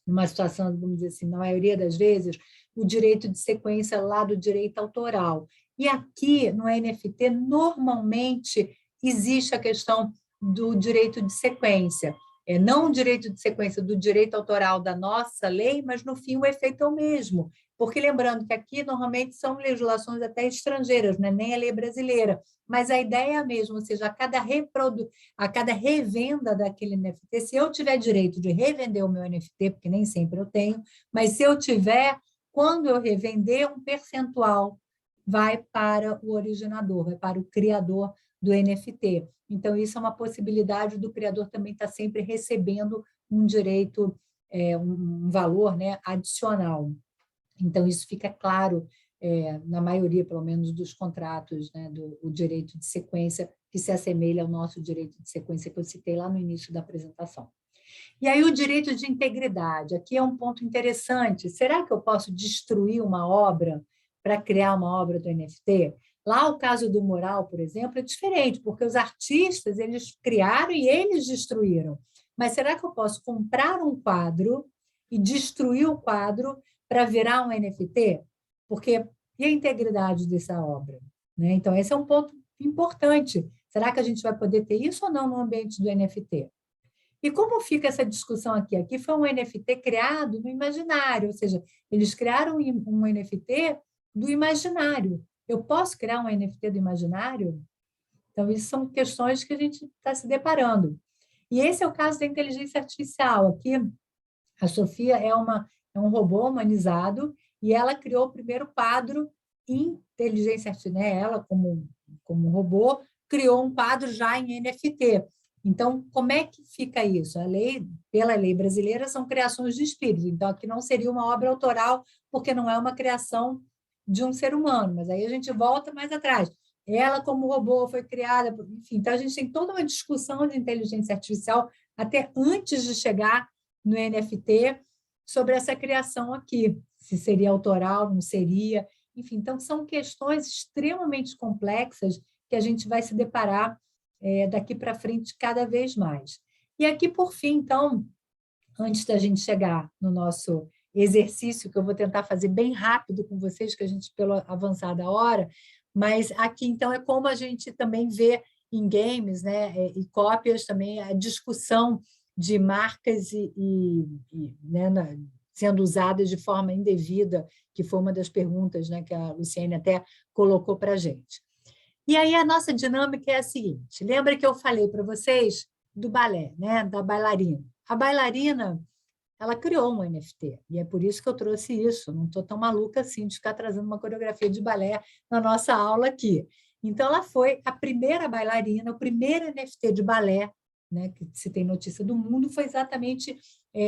numa situação, vamos dizer assim, na maioria das vezes, o direito de sequência lá do direito autoral. E aqui, no NFT, normalmente existe a questão do direito de sequência. Não o direito de sequência do direito autoral da nossa lei, mas, no fim, o efeito é o mesmo. Porque, lembrando que aqui, normalmente, são legislações até estrangeiras, né? Nem a lei brasileira. Mas a ideia é a mesma, ou seja, a cada revenda daquele NFT, se eu tiver direito de revender o meu NFT, porque nem sempre eu tenho, mas se eu tiver, quando eu revender, um percentual vai para o originador, vai para o criador do NFT. Então, isso é uma possibilidade do criador também estar sempre recebendo um direito, um valor, né, adicional. Então, isso fica claro na maioria, pelo menos, dos contratos, né, do direito de sequência, que se assemelha ao nosso direito de sequência que eu citei lá no início da apresentação. E aí o direito de integridade. Aqui é um ponto interessante. Será que eu posso destruir uma obra para criar uma obra do NFT? Lá o caso do mural, por exemplo, é diferente, porque os artistas eles criaram e eles destruíram. Mas será que eu posso comprar um quadro e destruir o quadro para virar um NFT? Porque e a integridade dessa obra? Né? Então, esse é um ponto importante. Será que a gente vai poder ter isso ou não no ambiente do NFT? E como fica essa discussão aqui? Aqui foi um NFT criado no imaginário, ou seja, eles criaram um NFT do imaginário. Eu posso criar um NFT do imaginário? Então, isso são questões que a gente está se deparando. E esse é o caso da inteligência artificial. Aqui, a Sofia é um robô humanizado e ela criou o primeiro quadro em inteligência artificial, né? Ela, como robô, criou um quadro já em NFT. Então, como é que fica isso? Pela lei brasileira, são criações de espírito. Então, aqui não seria uma obra autoral, porque não é uma criação de um ser humano. Mas aí a gente volta mais atrás. Ela, como robô, foi criada... Enfim, então, a gente tem toda uma discussão de inteligência artificial, até antes de chegar no NFT, sobre essa criação aqui. Se seria autoral, não seria... Enfim, então, são questões extremamente complexas que a gente vai se deparar daqui para frente cada vez mais. E aqui, por fim, então, antes da gente chegar no nosso exercício, que eu vou tentar fazer bem rápido com vocês, que a gente, pela avançada hora, mas aqui, então, é como a gente também vê em games, né, e cópias também, a discussão de marcas né, sendo usadas de forma indevida, que foi uma das perguntas, né, que a Luciene até colocou para a gente. E aí a nossa dinâmica é a seguinte, lembra que eu falei para vocês do balé, né, da bailarina? A bailarina, ela criou um NFT, e é por isso que eu trouxe isso, não estou tão maluca assim de ficar trazendo uma coreografia de balé na nossa aula aqui. Então, ela foi a primeira bailarina, o primeiro NFT de balé, né, que se tem notícia do mundo, foi exatamente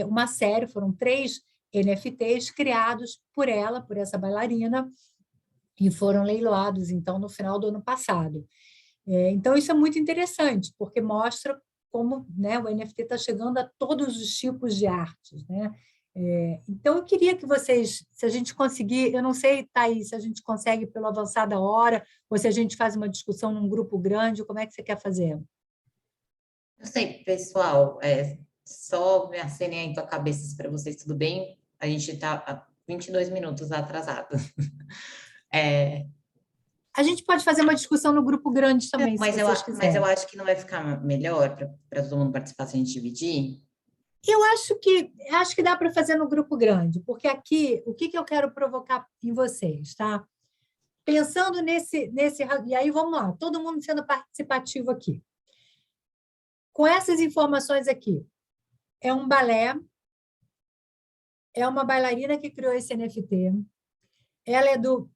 uma série, foram 3 NFTs criados por ela, por essa bailarina, e foram leiloados, então, no final do ano passado. Então, isso é muito interessante, porque mostra como, né, o NFT está chegando a todos os tipos de artes, né? Então, eu queria que vocês, se a gente conseguir, eu não sei, Thaís, se a gente consegue pelo avançar da hora, ou se a gente faz uma discussão num grupo grande, como é que você quer fazer? Não sei, pessoal, só me acenei aí tua cabeça para vocês, tudo bem? A gente está há 22 minutos atrasado. A gente pode fazer uma discussão no grupo grande também, mas se vocês quiserem. Mas eu acho que não vai ficar melhor para todo mundo participar se a gente dividir? Eu acho que dá para fazer no grupo grande, porque aqui, o que eu quero provocar em vocês, tá? Pensando nesse... E aí, vamos lá, todo mundo sendo participativo aqui. Com essas informações aqui, é um balé, é uma bailarina que criou esse NFT, ela é do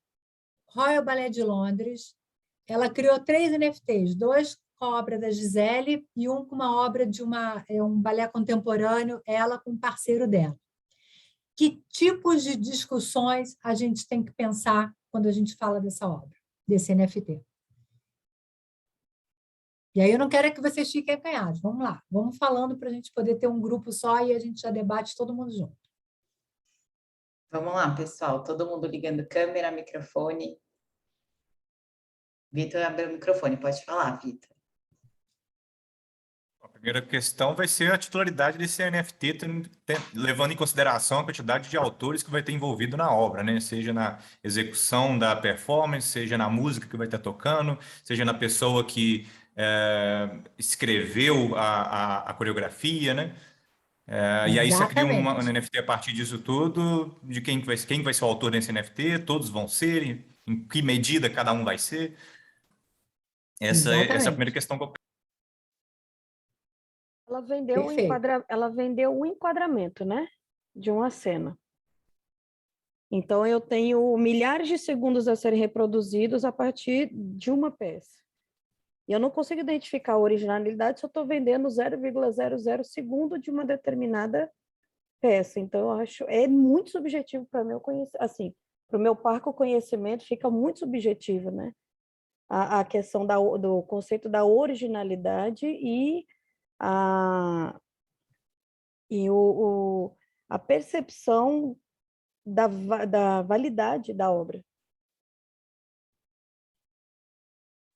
Royal Ballet de Londres, ela criou 3 NFTs, 2 com a obra da Gisele e um com uma obra de um balé contemporâneo, ela com um parceiro dela. Que tipos de discussões a gente tem que pensar quando a gente fala dessa obra, desse NFT? E aí eu não quero que vocês fiquem acanhados, vamos lá, vamos falando para a gente poder ter um grupo só e a gente já debate todo mundo junto. Vamos lá, pessoal, todo mundo ligando câmera, microfone. Vitor abriu o microfone, pode falar, Vitor. A primeira questão vai ser a titularidade desse NFT, levando em consideração a quantidade de autores que vai ter envolvido na obra, né? Seja na execução da performance, seja na música que vai estar tocando, seja na pessoa que escreveu a coreografia, né? E aí você cria um NFT a partir disso tudo, de quem vai ser o autor desse NFT, todos vão ser, em que medida cada um vai ser. Essa é a primeira questão que eu... Ela vendeu um enquadramento, né, de uma cena. Então, eu tenho milhares de segundos a serem reproduzidos a partir de uma peça. E eu não consigo identificar a originalidade se eu estou vendendo 0,00 segundo de uma determinada peça. Então, eu acho muito subjetivo para meu conhecimento, assim, para o meu parco conhecimento fica muito subjetivo, né? A questão do conceito da originalidade e a percepção da validade da obra.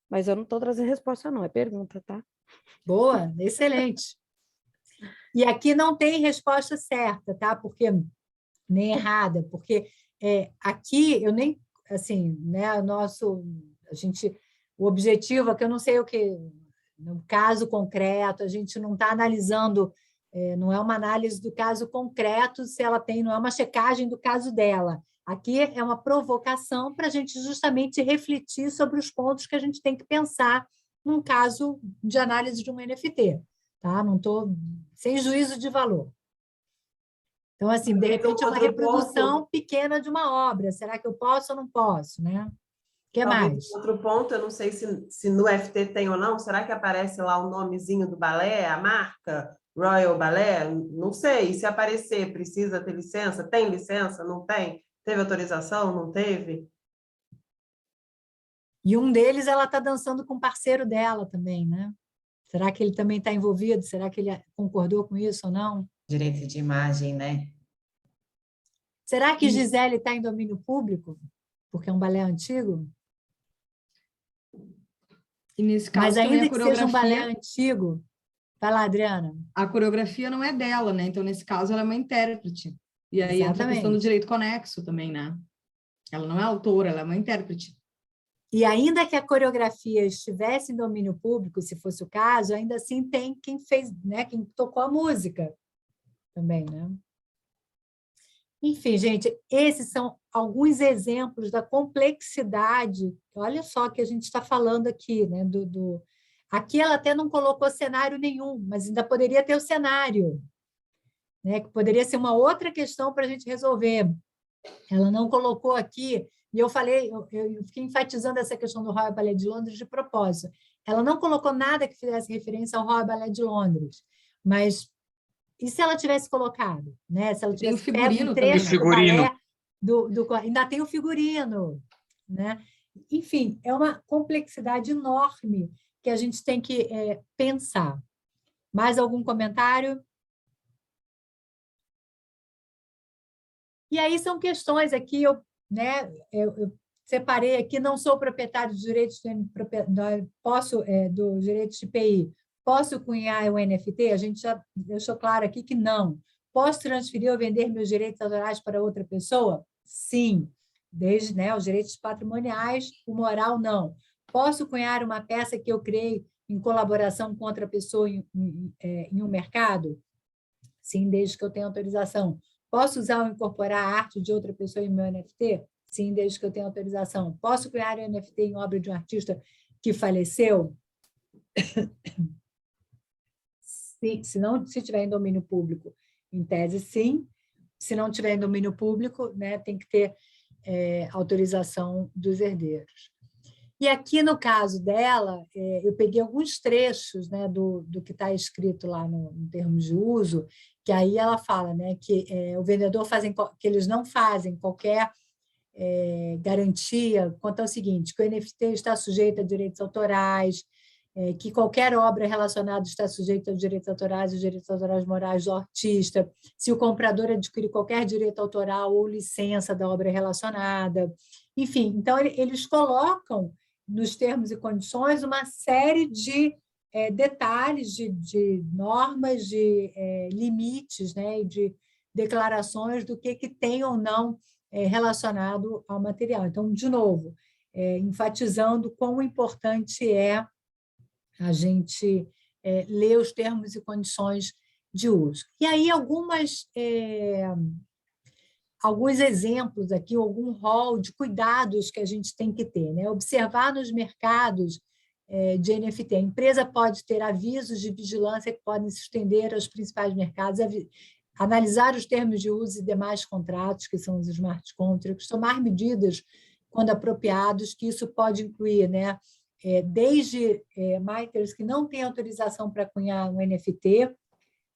Mas eu não estou trazendo resposta, não, é pergunta, tá? Boa, excelente. E aqui não tem resposta certa, tá? Porque nem errada, porque aqui eu nem, assim, né, o objetivo é que eu não sei o que, no caso concreto, a gente não está analisando Não é uma análise do caso concreto, se ela tem, não é uma checagem do caso dela. Aqui é uma provocação para a gente justamente refletir sobre os pontos que a gente tem que pensar num caso de análise de um NFT. Tá? Não estou sem juízo de valor. Então, assim, de repente, é uma reprodução pequena de uma obra. Será que eu posso ou não posso, né? O que mais? Outro ponto, eu não sei se no FT tem ou não, será que aparece lá o nomezinho do balé, a marca, Royal Ballet? Não sei, se aparecer, precisa ter licença? Tem licença? Não tem? Teve autorização? Não teve? E um deles, ela está dançando com o parceiro dela também, né? Será que ele também está envolvido? Será que ele concordou com isso ou não? Direito de imagem, né? Será que Gisele está em domínio público? Porque é um balé antigo? E nesse caso, mas ainda também que seja um balé antigo... Vai lá, Adriana. A coreografia não é dela, né? Então, nesse caso, ela é uma intérprete. E aí entra a questão do direito conexo também, né? Ela não é autora, ela é uma intérprete. E ainda que a coreografia estivesse em domínio público, se fosse o caso, ainda assim tem quem fez, né? Quem tocou a música também, né? Enfim, gente, esses são alguns exemplos da complexidade. Olha só que a gente está falando aqui, né? Aqui ela até não colocou cenário nenhum, mas ainda poderia ter o cenário, né? Que poderia ser uma outra questão para a gente resolver. Ela não colocou aqui, e eu falei, eu fiquei enfatizando essa questão do Royal Ballet de Londres de propósito. Ela não colocou nada que fizesse referência ao Royal Ballet de Londres, mas e se ela tivesse colocado, né? Se ela tivesse pego um trecho do balé, ainda tem o figurino, né? Enfim, é uma complexidade enorme que a gente tem que pensar. Mais algum comentário? E aí são questões aqui, eu separei aqui, não sou proprietário de direitos do direito de IPI. Posso cunhar o NFT? A gente já deixou claro aqui que não. Posso transferir ou vender meus direitos autorais para outra pessoa? Sim. Desde os direitos patrimoniais, o moral não. Posso cunhar uma peça que eu criei em colaboração com outra pessoa em um mercado? Sim, desde que eu tenha autorização. Posso usar ou incorporar a arte de outra pessoa em meu NFT? Sim, desde que eu tenha autorização. Posso criar um NFT em obra de um artista que faleceu? Sim, se tiver em domínio público, em tese, sim. Se não tiver em domínio público, né, tem que ter autorização dos herdeiros. E aqui, no caso dela, eu peguei alguns trechos, né, do que está escrito lá no termo de uso, que aí ela fala, né, que o vendedor que eles não fazem qualquer garantia quanto ao seguinte, que o NFT está sujeito a direitos autorais, que qualquer obra relacionada está sujeita aos direitos autorais e os direitos autorais morais do artista, se o comprador adquirir qualquer direito autoral ou licença da obra relacionada. Enfim, então, eles colocam nos termos e condições uma série de detalhes, de normas, de limites, né, e de declarações do que tem ou não relacionado ao material. Então, de novo, enfatizando quão importante é a gente ler os termos e condições de uso. E aí, alguns exemplos aqui, algum rol de cuidados que a gente tem que ter, né? Observar nos mercados de NFT. A empresa pode ter avisos de vigilância que podem se estender aos principais mercados, analisar os termos de uso e demais contratos, que são os smart contracts, tomar medidas, quando apropriados, que isso pode incluir, né? Desde miners que não têm autorização para cunhar um NFT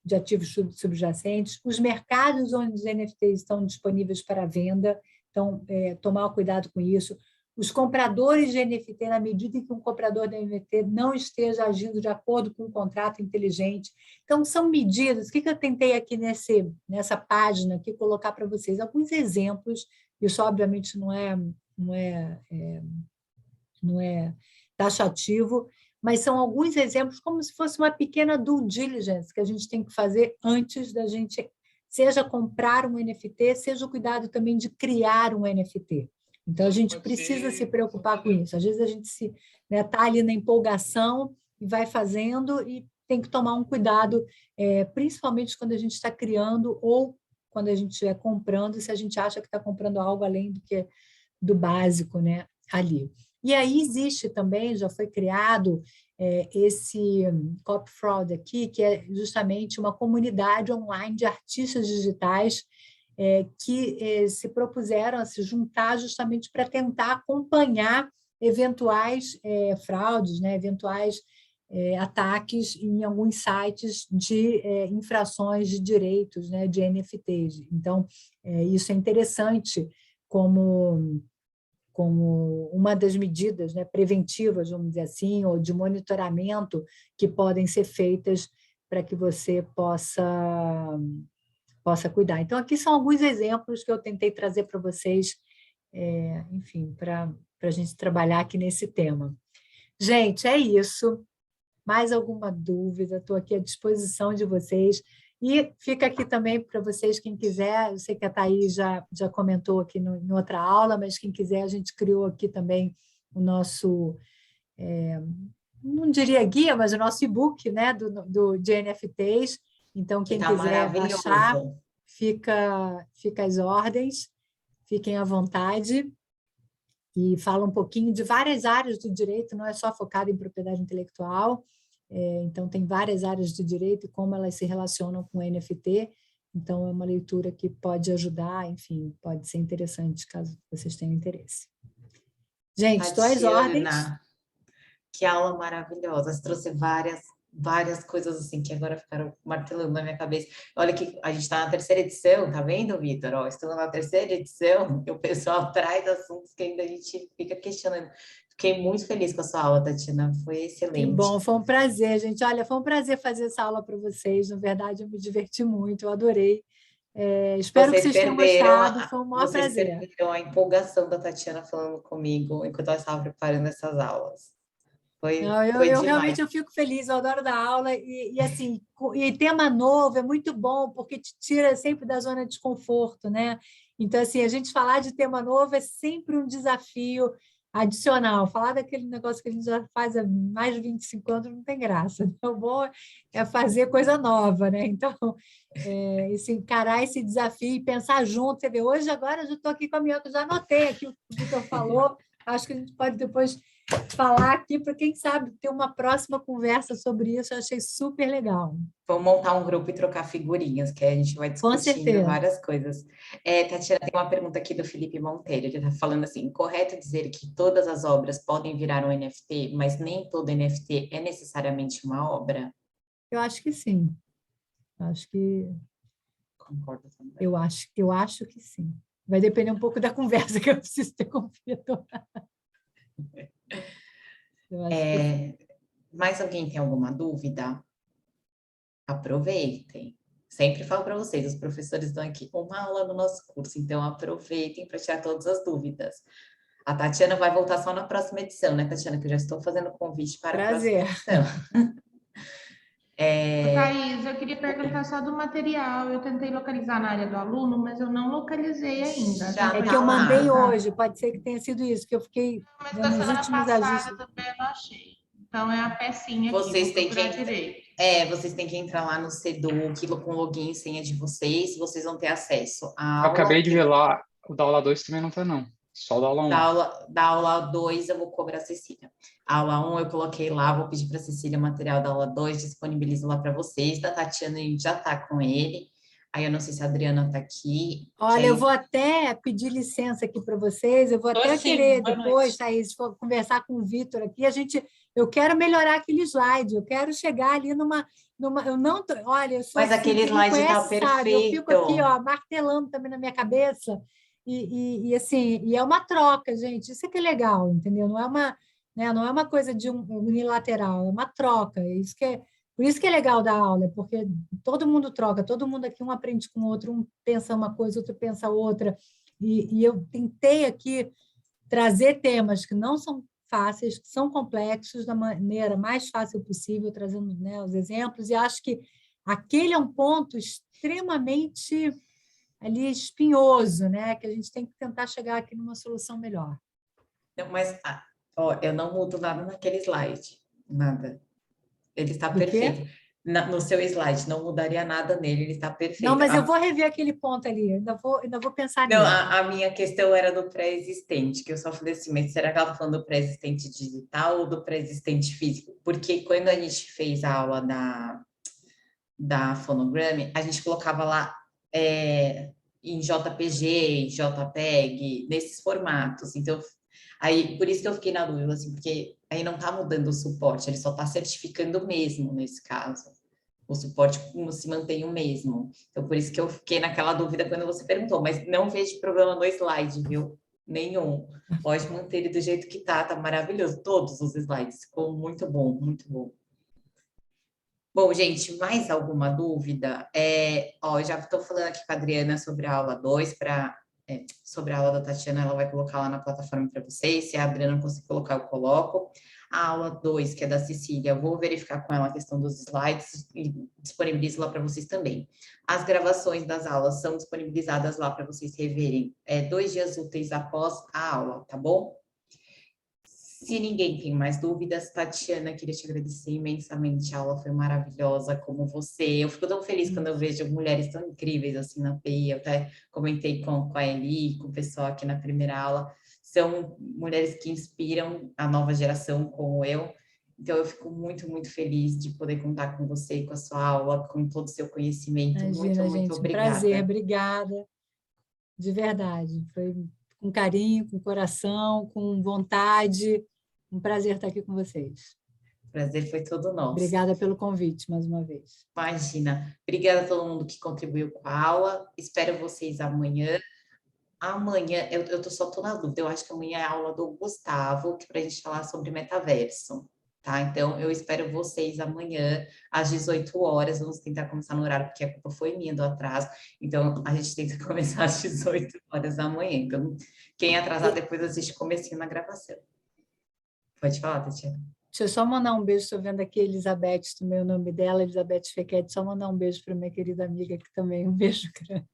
de ativos subjacentes, os mercados onde os NFTs estão disponíveis para venda, então, tomar cuidado com isso. Os compradores de NFT, na medida em que um comprador de NFT não esteja agindo de acordo com um contrato inteligente. Então, são medidas. O que eu tentei aqui nessa página aqui colocar para vocês? Alguns exemplos, isso obviamente não é taxativo, mas são alguns exemplos como se fosse uma pequena due diligence que a gente tem que fazer antes da gente, seja comprar um NFT, seja o cuidado também de criar um NFT. Então, a gente precisa se preocupar com isso. Às vezes, a gente está ali na empolgação e vai fazendo, e tem que tomar um cuidado, principalmente quando a gente está criando ou quando a gente estiver comprando, se a gente acha que está comprando algo além do básico, né, ali. E aí existe também, já foi criado esse Copy Fraud aqui, que é justamente uma comunidade online de artistas digitais que se propuseram a se juntar justamente para tentar acompanhar eventuais fraudes, né, eventuais ataques em alguns sites de infrações de direitos, né, de NFTs. Então, isso é interessante como uma das medidas, né, preventivas, vamos dizer assim, ou de monitoramento que podem ser feitas para que você possa cuidar. Então, aqui são alguns exemplos que eu tentei trazer para vocês, enfim, para a gente trabalhar aqui nesse tema. Gente, é isso. Mais alguma dúvida? Estou aqui à disposição de vocês. E fica aqui também para vocês, quem quiser, eu sei que a Thaís já comentou aqui em outra aula, mas quem quiser, a gente criou aqui também o nosso, não diria guia, mas o nosso e-book, né, de NFTs. Então, quem quiser baixar, fica às ordens, fiquem à vontade. E fala um pouquinho de várias áreas do direito, não é só focado em propriedade intelectual. Então, tem várias áreas do direito e como elas se relacionam com o NFT. Então, é uma leitura que pode ajudar, enfim, pode ser interessante, caso vocês tenham interesse. Gente, estou às ordens. Que aula maravilhosa. Você trouxe várias coisas assim que agora ficaram martelando na minha cabeça. Olha que a gente está na 3ª edição, tá vendo, Vitor? Estamos na 3ª edição e o pessoal traz assuntos que ainda a gente fica questionando. Fiquei muito feliz com a sua aula, Tatiana, foi excelente. Que bom, foi um prazer, gente. Olha, foi um prazer fazer essa aula para vocês, na verdade, eu me diverti muito, eu adorei. Espero que vocês tenham gostado, foi um maior prazer. Vocês perderam a empolgação da Tatiana falando comigo enquanto ela estava preparando essas aulas. Eu realmente fico feliz, eu adoro dar aula e assim, e tema novo é muito bom, porque te tira sempre da zona de desconforto, né? Então, assim, a gente falar de tema novo é sempre um desafio adicional. Falar daquele negócio que a gente já faz há mais de 25 anos não tem graça. O bom é fazer coisa nova, né? Então, encarar esse desafio e pensar junto. Você vê, agora eu já estou aqui com a minha, eu já anotei aqui o que o Vitor falou, acho que a gente pode depois falar aqui para quem sabe ter uma próxima conversa sobre isso. Eu achei super legal. Vamos montar um grupo e trocar figurinhas, que a gente vai discutindo várias coisas. Tatiana, tem uma pergunta aqui do Felipe Monteiro, ele está falando assim, correto dizer que todas as obras podem virar um NFT, mas nem todo NFT é necessariamente uma obra? Eu acho que sim. Acho que... Concordo também. Eu acho que sim. Vai depender um pouco da conversa que eu preciso ter com o Vitor. Mais alguém tem alguma dúvida? Aproveitem. Sempre falo para vocês, os professores dão aqui uma aula no nosso curso, então aproveitem para tirar todas as dúvidas. A Tatiana vai voltar só na próxima edição, né, Tatiana? Que eu já estou fazendo o convite para a próxima edição. Thaís, eu queria perguntar só do material. Eu tentei localizar na área do aluno, mas eu não localizei ainda. Que eu mandei hoje, pode ser que tenha sido isso, que eu fiquei... Mas da semana passada também eu não achei. Então, é a pecinha aqui. Vocês têm que entrar lá no Seduc com login e senha de vocês vão ter acesso à aula. Eu acabei de ver lá, o da aula 2 também não tá, não. Só da aula 1. Da aula 2 eu vou cobrar a Cecília. A aula 1 eu coloquei lá, vou pedir para a Cecília o material da aula 2, disponibilizo lá para vocês. Da Tatiana a gente já está com ele. Aí eu não sei se a Adriana está aqui. Olha, eu vou até pedir licença aqui para vocês, eu vou até querer depois, Thaís, conversar com o Vitor aqui. Eu quero melhorar aquele slide, eu quero chegar ali numa eu não tô, olha, eu sou mas aquele slide está perfeito. Eu fico aqui, martelando também na minha cabeça. E assim, e é uma troca, gente, isso é que é legal, entendeu? Não é uma coisa de unilateral, é uma troca, por isso que é legal dar aula, porque todo mundo troca, todo mundo aqui, um aprende com o outro, um pensa uma coisa, outro pensa outra, e eu tentei aqui trazer temas que não são fáceis, que são complexos, da maneira mais fácil possível, trazendo, né, os exemplos, e acho que aquele é um ponto extremamente ali espinhoso, né? Que a gente tem que tentar chegar aqui numa solução melhor. Não, mas eu não mudo nada naquele slide, nada. Ele está Do quê? perfeito. No seu slide, não mudaria nada nele, ele está perfeito. Não, mas eu vou rever aquele ponto ali, ainda vou pensar Não, nele. a minha questão era do pré-existente, que eu só falei assim, mas será que ela está falando do pré-existente digital ou do pré-existente físico? Porque quando a gente fez a aula da Phonogram, a gente colocava lá em JPG, JPEG, nesses formatos. Então, aí, por isso que eu fiquei na dúvida, assim, porque aí não está mudando o suporte, ele só está certificando mesmo nesse caso. O suporte se mantém o mesmo. Então, por isso que eu fiquei naquela dúvida quando você perguntou, mas não vejo problema no slide, viu? Nenhum. Pode manter ele do jeito que tá maravilhoso. Todos os slides, ficou muito bom, muito bom. Bom, gente, mais alguma dúvida? Já estou falando aqui com a Adriana sobre a aula 2, sobre a aula da Tatiana, ela vai colocar lá na plataforma para vocês. Se a Adriana não conseguir colocar, eu coloco. A aula 2, que é da Cecília, eu vou verificar com ela a questão dos slides e disponibilizo lá para vocês também. As gravações das aulas são disponibilizadas lá para vocês reverem 2 dias úteis após a aula, tá bom? Se ninguém tem mais dúvidas, Tatiana, queria te agradecer imensamente, a aula foi maravilhosa, como você. Eu fico tão feliz quando eu vejo mulheres tão incríveis assim na PI, eu até comentei com a Eli, com o pessoal aqui na primeira aula, são mulheres que inspiram a nova geração como eu, então eu fico muito, muito feliz de poder contar com você, com a sua aula, com todo o seu conhecimento. Imagina, muito gente, obrigada. Um prazer, obrigada, de verdade, foi com carinho, com coração, com vontade. Um prazer estar aqui com vocês. O prazer foi todo nosso. Obrigada pelo convite, mais uma vez. Imagina. Obrigada a todo mundo que contribuiu com a aula. Espero vocês amanhã. Amanhã, só estou na dúvida, eu acho que amanhã é a aula do Gustavo, que para a gente falar sobre metaverso, tá? Então, eu espero vocês amanhã, às 18 horas, vamos tentar começar no horário, porque a culpa foi minha do atraso, então a gente tenta começar às 18 horas da manhã. Então, quem atrasar, depois assiste o comecinho na gravação. Pode falar, Tatiana. Deixa eu só mandar um beijo, estou vendo aqui a Elizabeth, também o nome dela, Elizabeth Fequete, só mandar um beijo para minha querida amiga, que também, um beijo grande.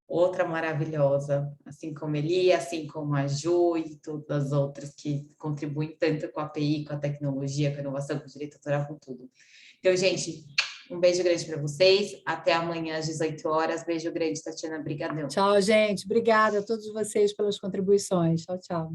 Outra maravilhosa, assim como Eli, assim como a Ju e todas as outras que contribuem tanto com a API, com a tecnologia, com a inovação, com o direito autoral, com tudo. Então, gente, um beijo grande para vocês. Até amanhã às 18 horas. Beijo grande, Tatiana. Brigadão. Tchau, gente. Obrigada a todos vocês pelas contribuições. Tchau, tchau.